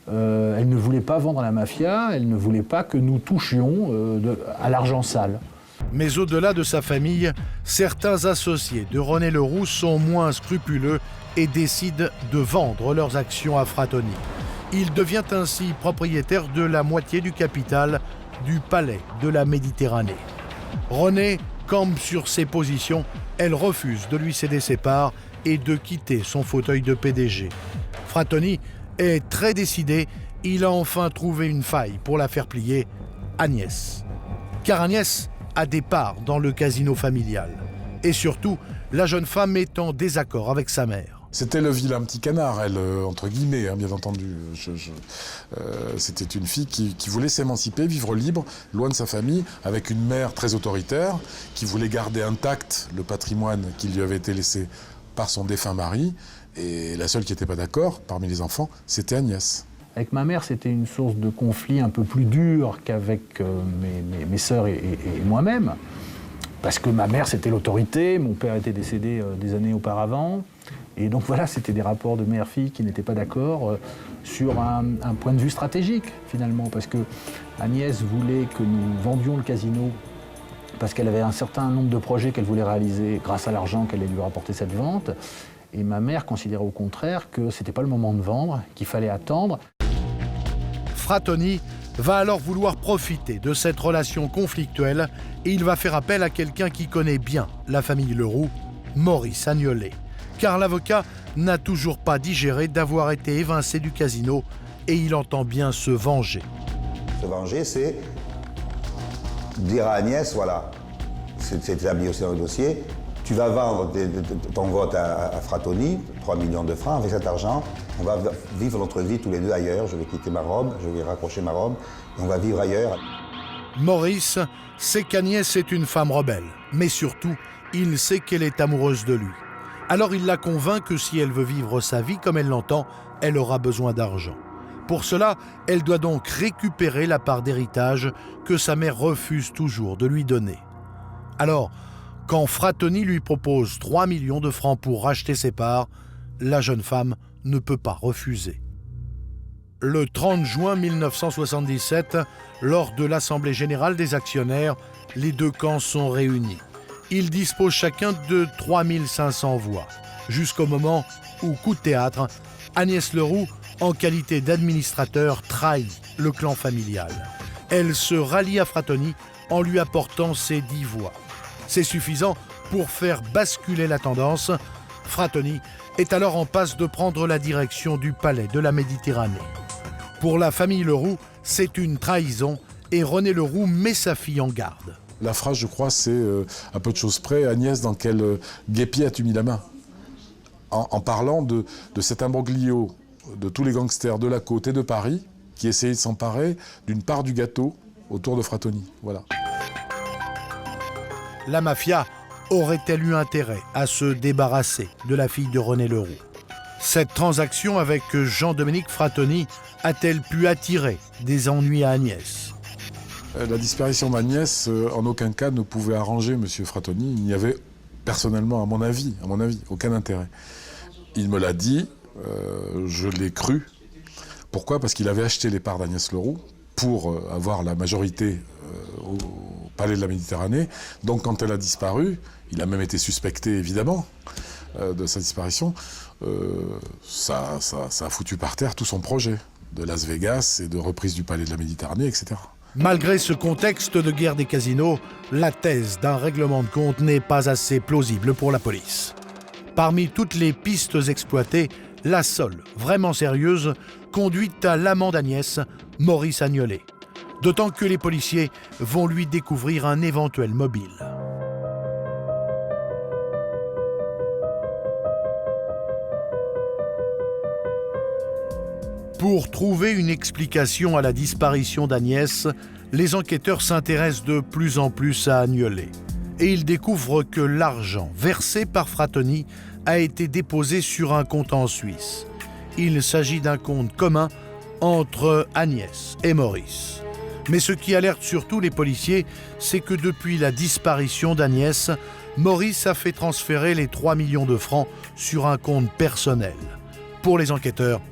elle ne voulait pas vendre à la mafia, elle ne voulait pas que nous touchions à l'argent sale. Mais au-delà de sa famille, certains associés de René Leroux sont moins scrupuleux et décident de vendre leurs actions à Frattoni. Il devient ainsi propriétaire de la moitié du capital du Palais de la Méditerranée. René campe sur ses positions, elle refuse de lui céder ses parts et de quitter son fauteuil de PDG. Frattoni est très décidé, il a enfin trouvé une faille pour la faire plier, Agnès. Car Agnès a des parts dans le casino familial. Et surtout, la jeune femme est en désaccord avec sa mère. C'était le vilain petit canard, elle, entre guillemets, hein, bien entendu. C'était une fille qui voulait s'émanciper, vivre libre, loin de sa famille, avec une mère très autoritaire, qui voulait garder intact le patrimoine qui lui avait été laissé par son défunt mari. Et la seule qui n'était pas d'accord, parmi les enfants, c'était Agnès. Avec ma mère, c'était une source de conflit un peu plus dur qu'avec mes sœurs et moi-même. Parce que ma mère, c'était l'autorité, mon père était décédé des années auparavant. Et donc voilà, c'était des rapports de mère-fille qui n'étaient pas d'accord sur un point de vue stratégique, finalement. Parce que Agnès voulait que nous vendions le casino parce qu'elle avait un certain nombre de projets qu'elle voulait réaliser grâce à l'argent qu'elle allait lui rapporter cette vente. Et ma mère considérait au contraire que ce n'était pas le moment de vendre, qu'il fallait attendre. Frattoni va alors vouloir profiter de cette relation conflictuelle et il va faire appel à quelqu'un qui connaît bien la famille Leroux, Maurice Agnolet. Car l'avocat n'a toujours pas digéré d'avoir été évincé du casino et il entend bien se venger. Se venger, c'est dire à Agnès, voilà, c'est établi aussi dans le dossier, tu vas vendre ton vote à Frattoni, 3 millions de francs, avec cet argent, on va vivre notre vie tous les deux ailleurs, je vais quitter ma robe, je vais raccrocher ma robe, et on va vivre ailleurs. Maurice sait qu'Agnès est une femme rebelle, mais surtout, il sait qu'elle est amoureuse de lui. Alors il la convainc que si elle veut vivre sa vie comme elle l'entend, elle aura besoin d'argent. Pour cela, elle doit donc récupérer la part d'héritage que sa mère refuse toujours de lui donner. Alors, Quand Frattoni lui propose 3 millions de francs pour racheter ses parts, la jeune femme ne peut pas refuser. Le 30 juin 1977, lors de l'Assemblée générale des actionnaires, les deux camps sont réunis. Ils disposent chacun de 3500 voix, jusqu'au moment où, coup de théâtre, Agnès Leroux, en qualité d'administrateur, trahit le clan familial. Elle se rallie à Frattoni en lui apportant ses 10 voix. C'est suffisant pour faire basculer la tendance. Frattoni est alors en passe de prendre la direction du palais de la Méditerranée. Pour la famille Leroux, c'est une trahison et René Leroux met sa fille en garde. La phrase, je crois, c'est à peu de choses près, Agnès, dans quel guêpier as-tu mis la main ? En parlant de cet imbroglio de tous les gangsters de la côte et de Paris qui essayaient de s'emparer d'une part du gâteau autour de Frattoni. Voilà. La mafia aurait-elle eu intérêt à se débarrasser de la fille de René Leroux ? Cette transaction avec Jean-Dominique Frattoni a-t-elle pu attirer des ennuis à Agnès ? La disparition d'Agnès, en aucun cas, ne pouvait arranger M. Frattoni. Il n'y avait personnellement, à mon avis, aucun intérêt. Il me l'a dit, je l'ai cru. Pourquoi ? Parce qu'il avait acheté les parts d'Agnès Leroux pour avoir la majorité au Palais de la Méditerranée. Donc quand elle a disparu, il a même été suspecté évidemment de sa disparition, ça a foutu par terre tout son projet de Las Vegas et de reprise du Palais de la Méditerranée, etc. Malgré ce contexte de guerre des casinos, la thèse d'un règlement de compte n'est pas assez plausible pour la police. Parmi toutes les pistes exploitées, la seule, vraiment sérieuse, conduit à l'amant d'Agnès, Maurice Agnolet. D'autant que les policiers vont lui découvrir un éventuel mobile. Pour trouver une explication à la disparition d'Agnès, les enquêteurs s'intéressent de plus en plus à Agnolet. Et ils découvrent que l'argent versé par Frattoni a été déposé sur un compte en Suisse. Il s'agit d'un compte commun entre Agnès et Maurice. Mais ce qui alerte surtout les policiers, c'est que depuis la disparition d'Agnès, Maurice a fait transférer les 3 millions de francs sur un compte personnel. Pour les enquêteurs,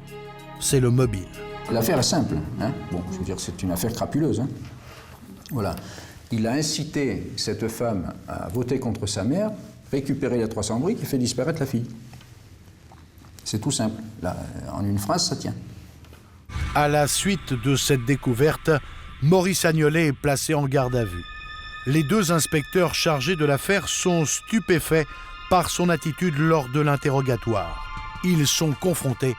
c'est le mobile. L'affaire est simple. Bon, je veux dire, c'est une affaire crapuleuse. Voilà. Il a incité cette femme à voter contre sa mère, récupérer les 300 briques et fait disparaître la fille. C'est tout simple. Là, en une phrase, ça tient. À la suite de cette découverte, Maurice Agnolet est placé en garde à vue. Les deux inspecteurs chargés de l'affaire sont stupéfaits par son attitude lors de l'interrogatoire. Ils sont confrontés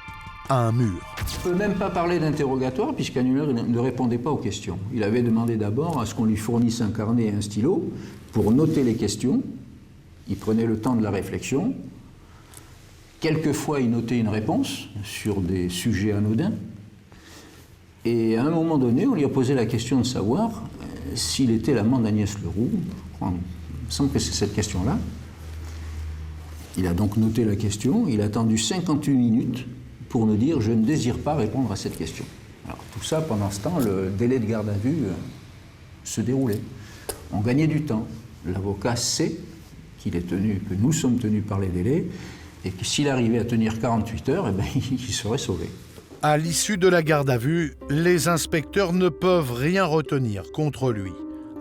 à un mur. On ne peut même pas parler d'interrogatoire puisqu'Agnolet ne répondait pas aux questions. Il avait demandé d'abord à ce qu'on lui fournisse un carnet et un stylo pour noter les questions. Il prenait le temps de la réflexion. Quelquefois, il notait une réponse sur des sujets anodins. Et à un moment donné, on lui a posé la question de savoir s'il était l'amant d'Agnès Leroux. Il me semble que c'est cette question-là. Il a donc noté la question. Il a attendu 58 minutes pour nous dire « je ne désire pas répondre à cette question ». Alors tout ça, pendant ce temps, le délai de garde à vue se déroulait. On gagnait du temps. L'avocat sait que nous sommes tenus par les délais et que s'il arrivait à tenir 48 heures, il serait sauvé. À l'issue de la garde à vue, les inspecteurs ne peuvent rien retenir contre lui.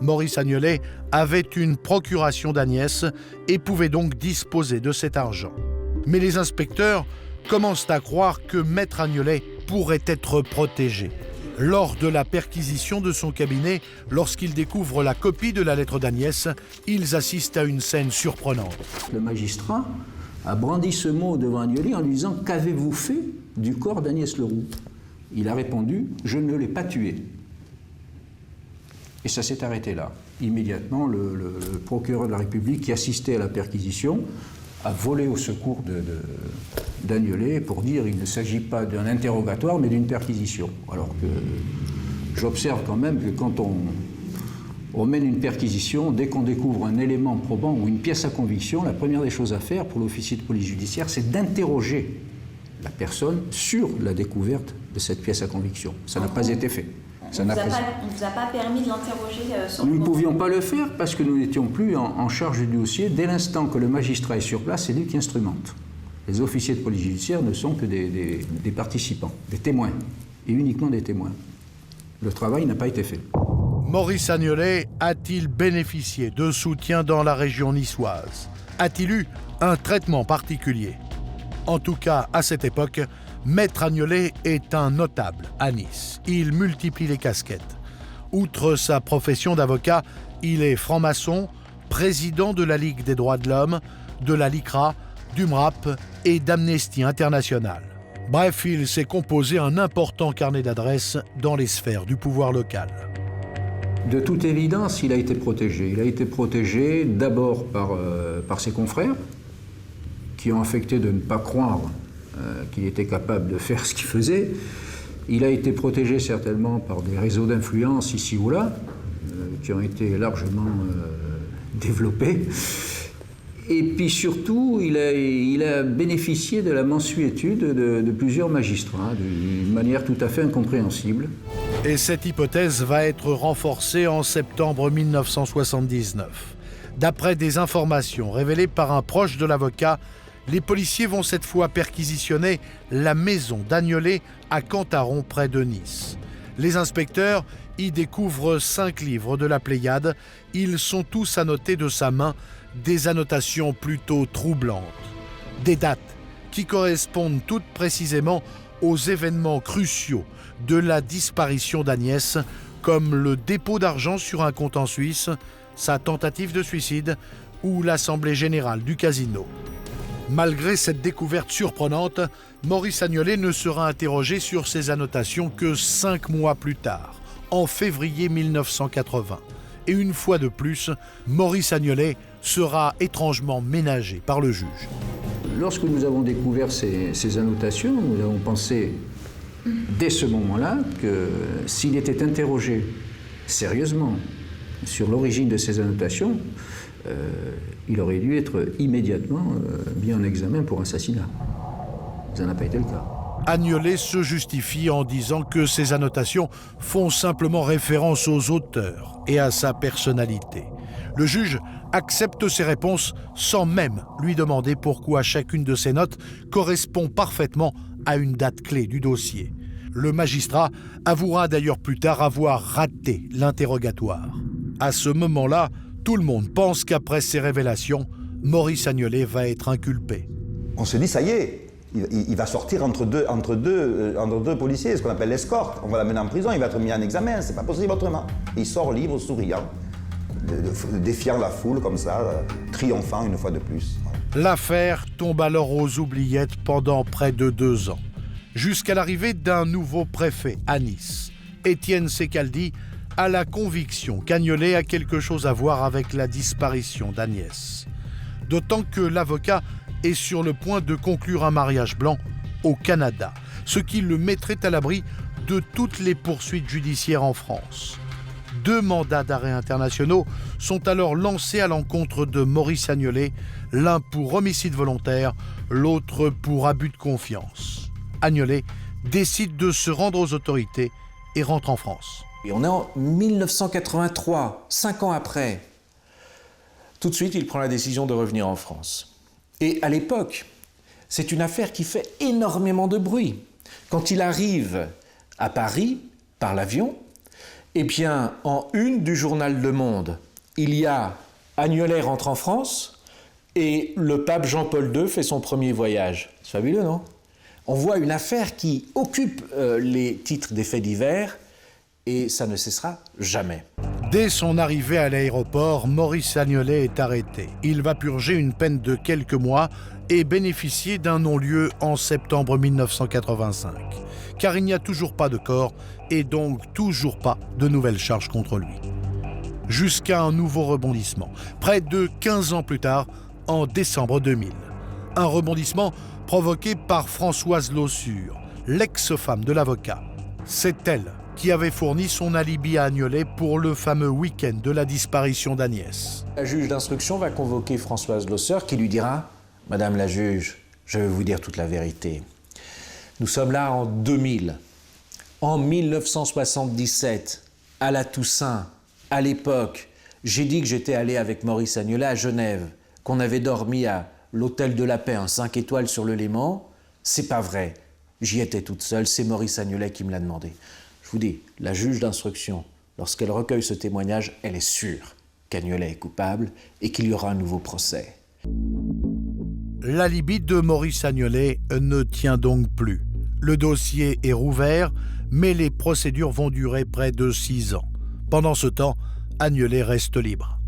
Maurice Agnolet avait une procuration d'Agnès et pouvait donc disposer de cet argent. Mais les inspecteurs commencent à croire que Maître Agnolet pourrait être protégé. Lors de la perquisition de son cabinet, lorsqu'ils découvrent la copie de la lettre d'Agnès, ils assistent à une scène surprenante. Le magistrat a brandi ce mot devant Agnolet en lui disant « Qu'avez-vous fait du corps d'Agnès Leroux ?» Il a répondu « Je ne l'ai pas tué ». Et ça s'est arrêté là. Immédiatement, le procureur de la République qui assistait à la perquisition a volé au secours d'Agnolet pour dire qu'il ne s'agit pas d'un interrogatoire mais d'une perquisition. Alors que j'observe quand même que quand on mène une perquisition, dès qu'on découvre un élément probant ou une pièce à conviction, la première des choses à faire pour l'officier de police judiciaire, c'est d'interroger la personne sur la découverte de cette pièce à conviction. Ça n'a pas été fait. On ne vous a pas permis de l'interroger sur Nous ne pouvions pas le faire parce que nous n'étions plus en charge du dossier. Dès l'instant que le magistrat est sur place, c'est lui qui instrumente. Les officiers de police judiciaire ne sont que des participants, des témoins, et uniquement des témoins. Le travail n'a pas été fait. Maurice Agnolet a-t-il bénéficié de soutien dans la région niçoise? A-t-il eu un traitement particulier? En tout cas, à cette époque, Maître Agnolet est un notable à Nice. Il multiplie les casquettes. Outre sa profession d'avocat, il est franc-maçon, président de la Ligue des droits de l'homme, de la LICRA, du MRAP et d'Amnesty International. Bref, il s'est composé un important carnet d'adresses dans les sphères du pouvoir local. De toute évidence, il a été protégé. Il a été protégé d'abord par ses confrères, qui ont affecté de ne pas croire qu'il était capable de faire ce qu'il faisait. Il a été protégé certainement par des réseaux d'influence ici ou là, qui ont été largement développés. Et puis surtout, il a bénéficié de la mansuétude de plusieurs magistrats, d'une manière tout à fait incompréhensible. Et cette hypothèse va être renforcée en septembre 1979. D'après des informations révélées par un proche de l'avocat, les policiers vont cette fois perquisitionner la maison d'Agnolet à Cantaron, près de Nice. Les inspecteurs y découvrent 5 livres de la Pléiade. Ils sont tous annotés de sa main, des annotations plutôt troublantes. Des dates qui correspondent toutes précisément aux événements cruciaux de la disparition d'Agnès, comme le dépôt d'argent sur un compte en Suisse, sa tentative de suicide ou l'assemblée générale du casino. Malgré cette découverte surprenante, Maurice Agnolet ne sera interrogé sur ces annotations que 5 mois plus tard, en février 1980. Et une fois de plus, Maurice Agnolet sera étrangement ménagé par le juge. Lorsque nous avons découvert ces annotations, nous avons pensé dès ce moment-là que s'il était interrogé sérieusement sur l'origine de ces annotations, il aurait dû être immédiatement mis en examen pour assassinat. Ça n'a pas été le cas. Agnolet se justifie en disant que ces annotations font simplement référence aux auteurs et à sa personnalité. Le juge accepte ses réponses sans même lui demander pourquoi chacune de ces notes correspond parfaitement à une date clé du dossier. Le magistrat avouera d'ailleurs plus tard avoir raté l'interrogatoire. À ce moment-là, tout le monde pense qu'après ces révélations, Maurice Agnolet va être inculpé. On se dit, ça y est, il va sortir entre deux policiers, ce qu'on appelle l'escorte. On va l'amener en prison, il va être mis en examen, c'est pas possible autrement. Et il sort libre, souriant, défiant la foule comme ça, triomphant une fois de plus. L'affaire tombe alors aux oubliettes pendant près de 2 ans, jusqu'à l'arrivée d'un nouveau préfet à Nice. Étienne Secaldi a la conviction qu'Agnolet a quelque chose à voir avec la disparition d'Agnès. D'autant que l'avocat est sur le point de conclure un mariage blanc au Canada, ce qui le mettrait à l'abri de toutes les poursuites judiciaires en France. 2 mandats d'arrêt internationaux sont alors lancés à l'encontre de Maurice Agnolet, l'un pour homicide volontaire, l'autre pour abus de confiance. Agnolet décide de se rendre aux autorités et rentre en France. Et on est en 1983, 5 ans après. Tout de suite, il prend la décision de revenir en France. Et à l'époque, c'est une affaire qui fait énormément de bruit. Quand il arrive à Paris, par l'avion, eh bien, en une du journal Le Monde, il y a Agnolet rentre en France et le pape Jean-Paul II fait son premier voyage. C'est fabuleux, non? On voit une affaire qui occupe les titres des faits divers et ça ne cessera jamais. Dès son arrivée à l'aéroport, Maurice Agnolet est arrêté. Il va purger une peine de quelques mois et bénéficier d'un non-lieu en septembre 1985. Car il n'y a toujours pas de corps et donc toujours pas de nouvelles charges contre lui. Jusqu'à un nouveau rebondissement, près de 15 ans plus tard, en décembre 2000. Un rebondissement provoqué par Françoise Laussure, l'ex-femme de l'avocat. C'est elle qui avait fourni son alibi à Agnolet pour le fameux week-end de la disparition d'Agnès. La juge d'instruction va convoquer Françoise Laussure qui lui dira « Madame la juge, je vais vous dire toute la vérité. Nous sommes là en 2000. En 1977, à la Toussaint, à l'époque, j'ai dit que j'étais allé avec Maurice Agnelet à Genève, qu'on avait dormi à l'Hôtel de la Paix, un 5 étoiles sur le Léman. C'est pas vrai. J'y étais toute seule, c'est Maurice Agnelet qui me l'a demandé. Je vous dis, la juge d'instruction, lorsqu'elle recueille ce témoignage, elle est sûre qu'Agnelet est coupable et qu'il y aura un nouveau procès. L'alibi de Maurice Agnelet ne tient donc plus. Le dossier est rouvert, mais les procédures vont durer près de 6 ans. Pendant ce temps, Agnelet reste libre.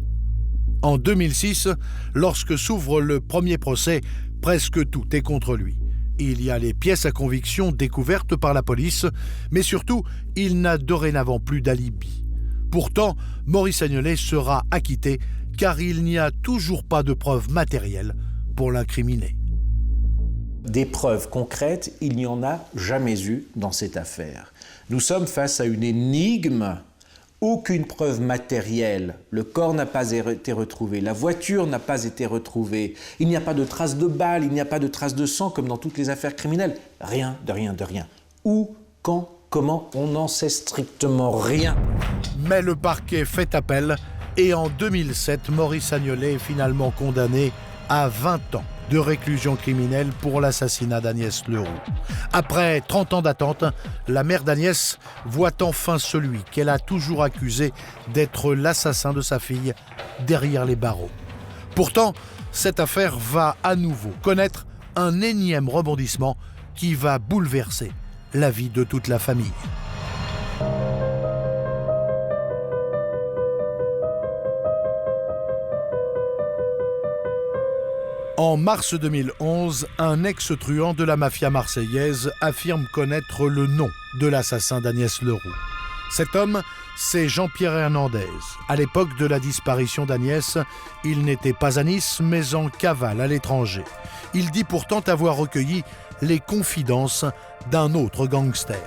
En 2006, lorsque s'ouvre le premier procès, presque tout est contre lui. Il y a les pièces à conviction découvertes par la police, mais surtout, il n'a dorénavant plus d'alibi. Pourtant, Maurice Agnelet sera acquitté car il n'y a toujours pas de preuves matérielles pour l'incriminer. Des preuves concrètes, il n'y en a jamais eu dans cette affaire. Nous sommes face à une énigme. Aucune preuve matérielle. Le corps n'a pas été retrouvé, la voiture n'a pas été retrouvée, il n'y a pas de traces de balles, il n'y a pas de traces de sang comme dans toutes les affaires criminelles. Rien, de rien, de rien. Où, quand, comment, on n'en sait strictement rien. Mais le parquet fait appel et en 2007, Maurice Agnelet est finalement condamné à 20 ans de réclusion criminelle pour l'assassinat d'Agnès Leroux. Après 30 ans d'attente, la mère d'Agnès voit enfin celui qu'elle a toujours accusé d'être l'assassin de sa fille derrière les barreaux. Pourtant, cette affaire va à nouveau connaître un énième rebondissement qui va bouleverser la vie de toute la famille. En mars 2011, un ex-truand de la mafia marseillaise affirme connaître le nom de l'assassin d'Agnès Leroux. Cet homme, c'est Jean-Pierre Hernandez. À l'époque de la disparition d'Agnès, il n'était pas à Nice, mais en cavale à l'étranger. Il dit pourtant avoir recueilli les confidences d'un autre gangster.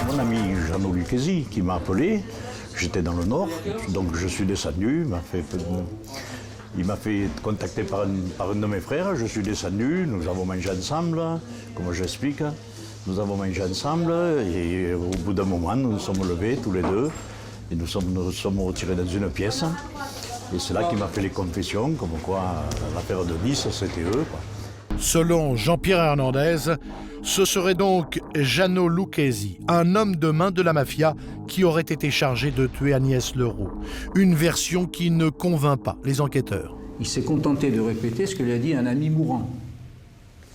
Mon ami Jeannot Lucchesi qui m'a appelé, j'étais dans le Nord, donc je suis descendu, il m'a fait contacter par un de mes frères, je suis descendu, nous avons mangé ensemble, comme j'explique. Nous avons mangé ensemble et au bout d'un moment, nous nous sommes levés tous les deux et nous sommes retirés dans une pièce. Et c'est là qu'il m'a fait les confessions, comme quoi l'affaire de Nice, c'était eux, quoi. Selon Jean-Pierre Hernandez, ce serait donc Jeannot Lucchesi, un homme de main de la mafia qui aurait été chargé de tuer Agnès Leroux. Une version qui ne convainc pas les enquêteurs. Il s'est contenté de répéter ce que lui a dit un ami mourant,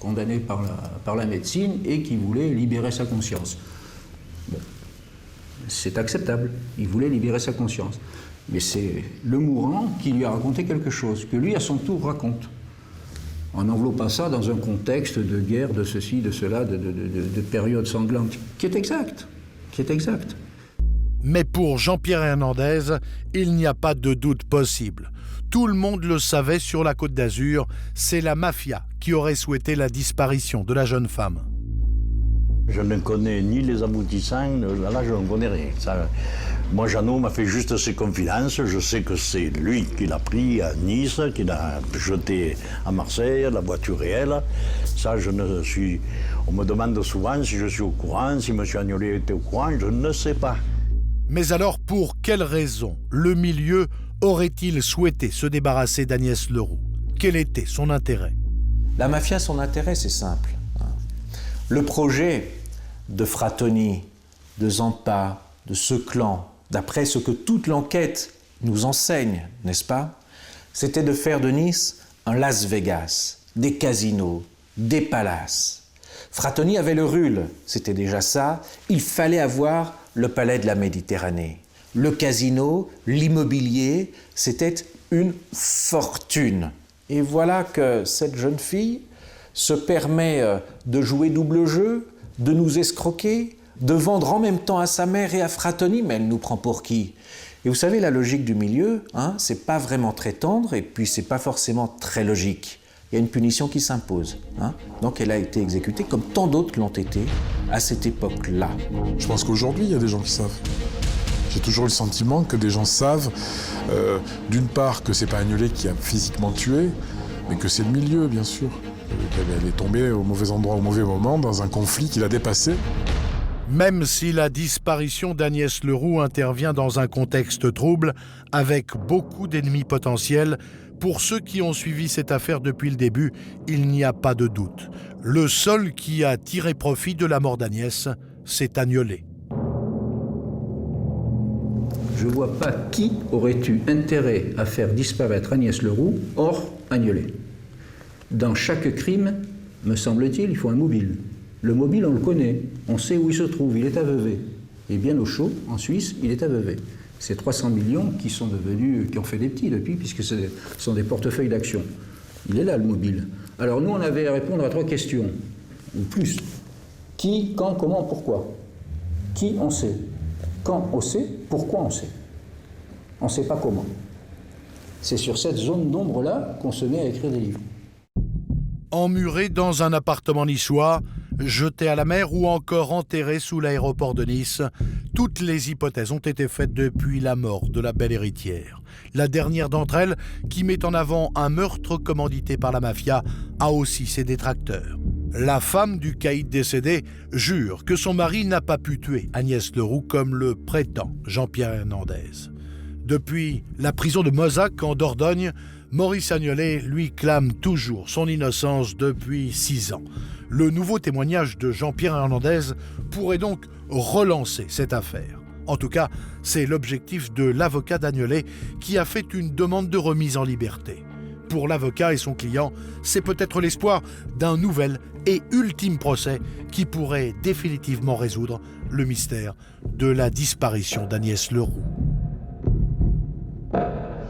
condamné par la médecine et qui voulait libérer sa conscience. Bon, c'est acceptable, il voulait libérer sa conscience. Mais c'est le mourant qui lui a raconté quelque chose, que lui à son tour raconte. En enveloppant ça dans un contexte de guerre, de ceci, de cela, de période sanglante, qui est exact. Mais pour Jean-Pierre Hernandez, il n'y a pas de doute possible. Tout le monde le savait sur la Côte d'Azur, c'est la mafia qui aurait souhaité la disparition de la jeune femme. Je ne connais ni les aboutissants, là je ne connais rien. Ça, moi, Jeannot m'a fait juste ses confidences. Je sais que c'est lui qui l'a pris à Nice, qui l'a jeté à Marseille, la voiture est elle. Ça, on me demande souvent si je suis au courant, si M. Agnelet était au courant, je ne sais pas. Mais alors, pour quelle raison le milieu aurait-il souhaité se débarrasser d'Agnès Leroux? Quel était son intérêt? La mafia, son intérêt, c'est simple. Le projet de Frattoni, de Zampa, de ce clan, d'après ce que toute l'enquête nous enseigne, n'est-ce pas, c'était de faire de Nice un Las Vegas, des casinos, des palaces. Frattoni avait le rul, c'était déjà ça, il fallait avoir le palais de la Méditerranée. Le casino, l'immobilier, c'était une fortune. Et voilà que cette jeune fille se permet de jouer double jeu, de nous escroquer, de vendre en même temps à sa mère et à Frattoni, mais elle nous prend pour qui? Et vous savez, la logique du milieu, c'est pas vraiment très tendre et puis c'est pas forcément très logique. Il y a une punition qui s'impose. Donc elle a été exécutée comme tant d'autres l'ont été à cette époque-là. Je pense qu'aujourd'hui, il y a des gens qui savent. J'ai toujours eu le sentiment que des gens savent, d'une part, que c'est pas Agnelet qui a physiquement tué, mais que c'est le milieu, bien sûr. Elle est tombée au mauvais endroit, au mauvais moment, dans un conflit qui l'a dépassé. Même si la disparition d'Agnès Leroux intervient dans un contexte trouble, avec beaucoup d'ennemis potentiels, pour ceux qui ont suivi cette affaire depuis le début, il n'y a pas de doute. Le seul qui a tiré profit de la mort d'Agnès, c'est Agnolet. Je ne vois pas qui aurait eu intérêt à faire disparaître Agnès Leroux hors Agnolet. Dans chaque crime, me semble-t-il, il faut un mobile. Le mobile, on le connaît, on sait où il se trouve, il est à Vevey. Et bien au chaud, en Suisse, il est à Vevey. C'est 300 millions qui ont fait des petits depuis, puisque ce sont des portefeuilles d'actions. Il est là, le mobile. Alors nous, on avait à répondre à 3 questions, ou plus. Qui, quand, comment, pourquoi? Qui, on sait. Quand, on sait. Pourquoi, on sait. On ne sait pas comment. C'est sur cette zone d'ombre-là qu'on se met à écrire des livres. Emmuré dans un appartement niçois, jeté à la mer ou encore enterré sous l'aéroport de Nice, toutes les hypothèses ont été faites depuis la mort de la belle héritière. La dernière d'entre elles, qui met en avant un meurtre commandité par la mafia, a aussi ses détracteurs. La femme du caïd décédé jure que son mari n'a pas pu tuer Agnès Leroux comme le prétend Jean-Pierre Hernandez. Depuis la prison de Mozac en Dordogne, Maurice Agnolet lui clame toujours son innocence depuis 6 ans. Le nouveau témoignage de Jean-Pierre Hernandez pourrait donc relancer cette affaire. En tout cas, c'est l'objectif de l'avocat d'Agnolet qui a fait une demande de remise en liberté. Pour l'avocat et son client, c'est peut-être l'espoir d'un nouvel et ultime procès qui pourrait définitivement résoudre le mystère de la disparition d'Agnès Leroux.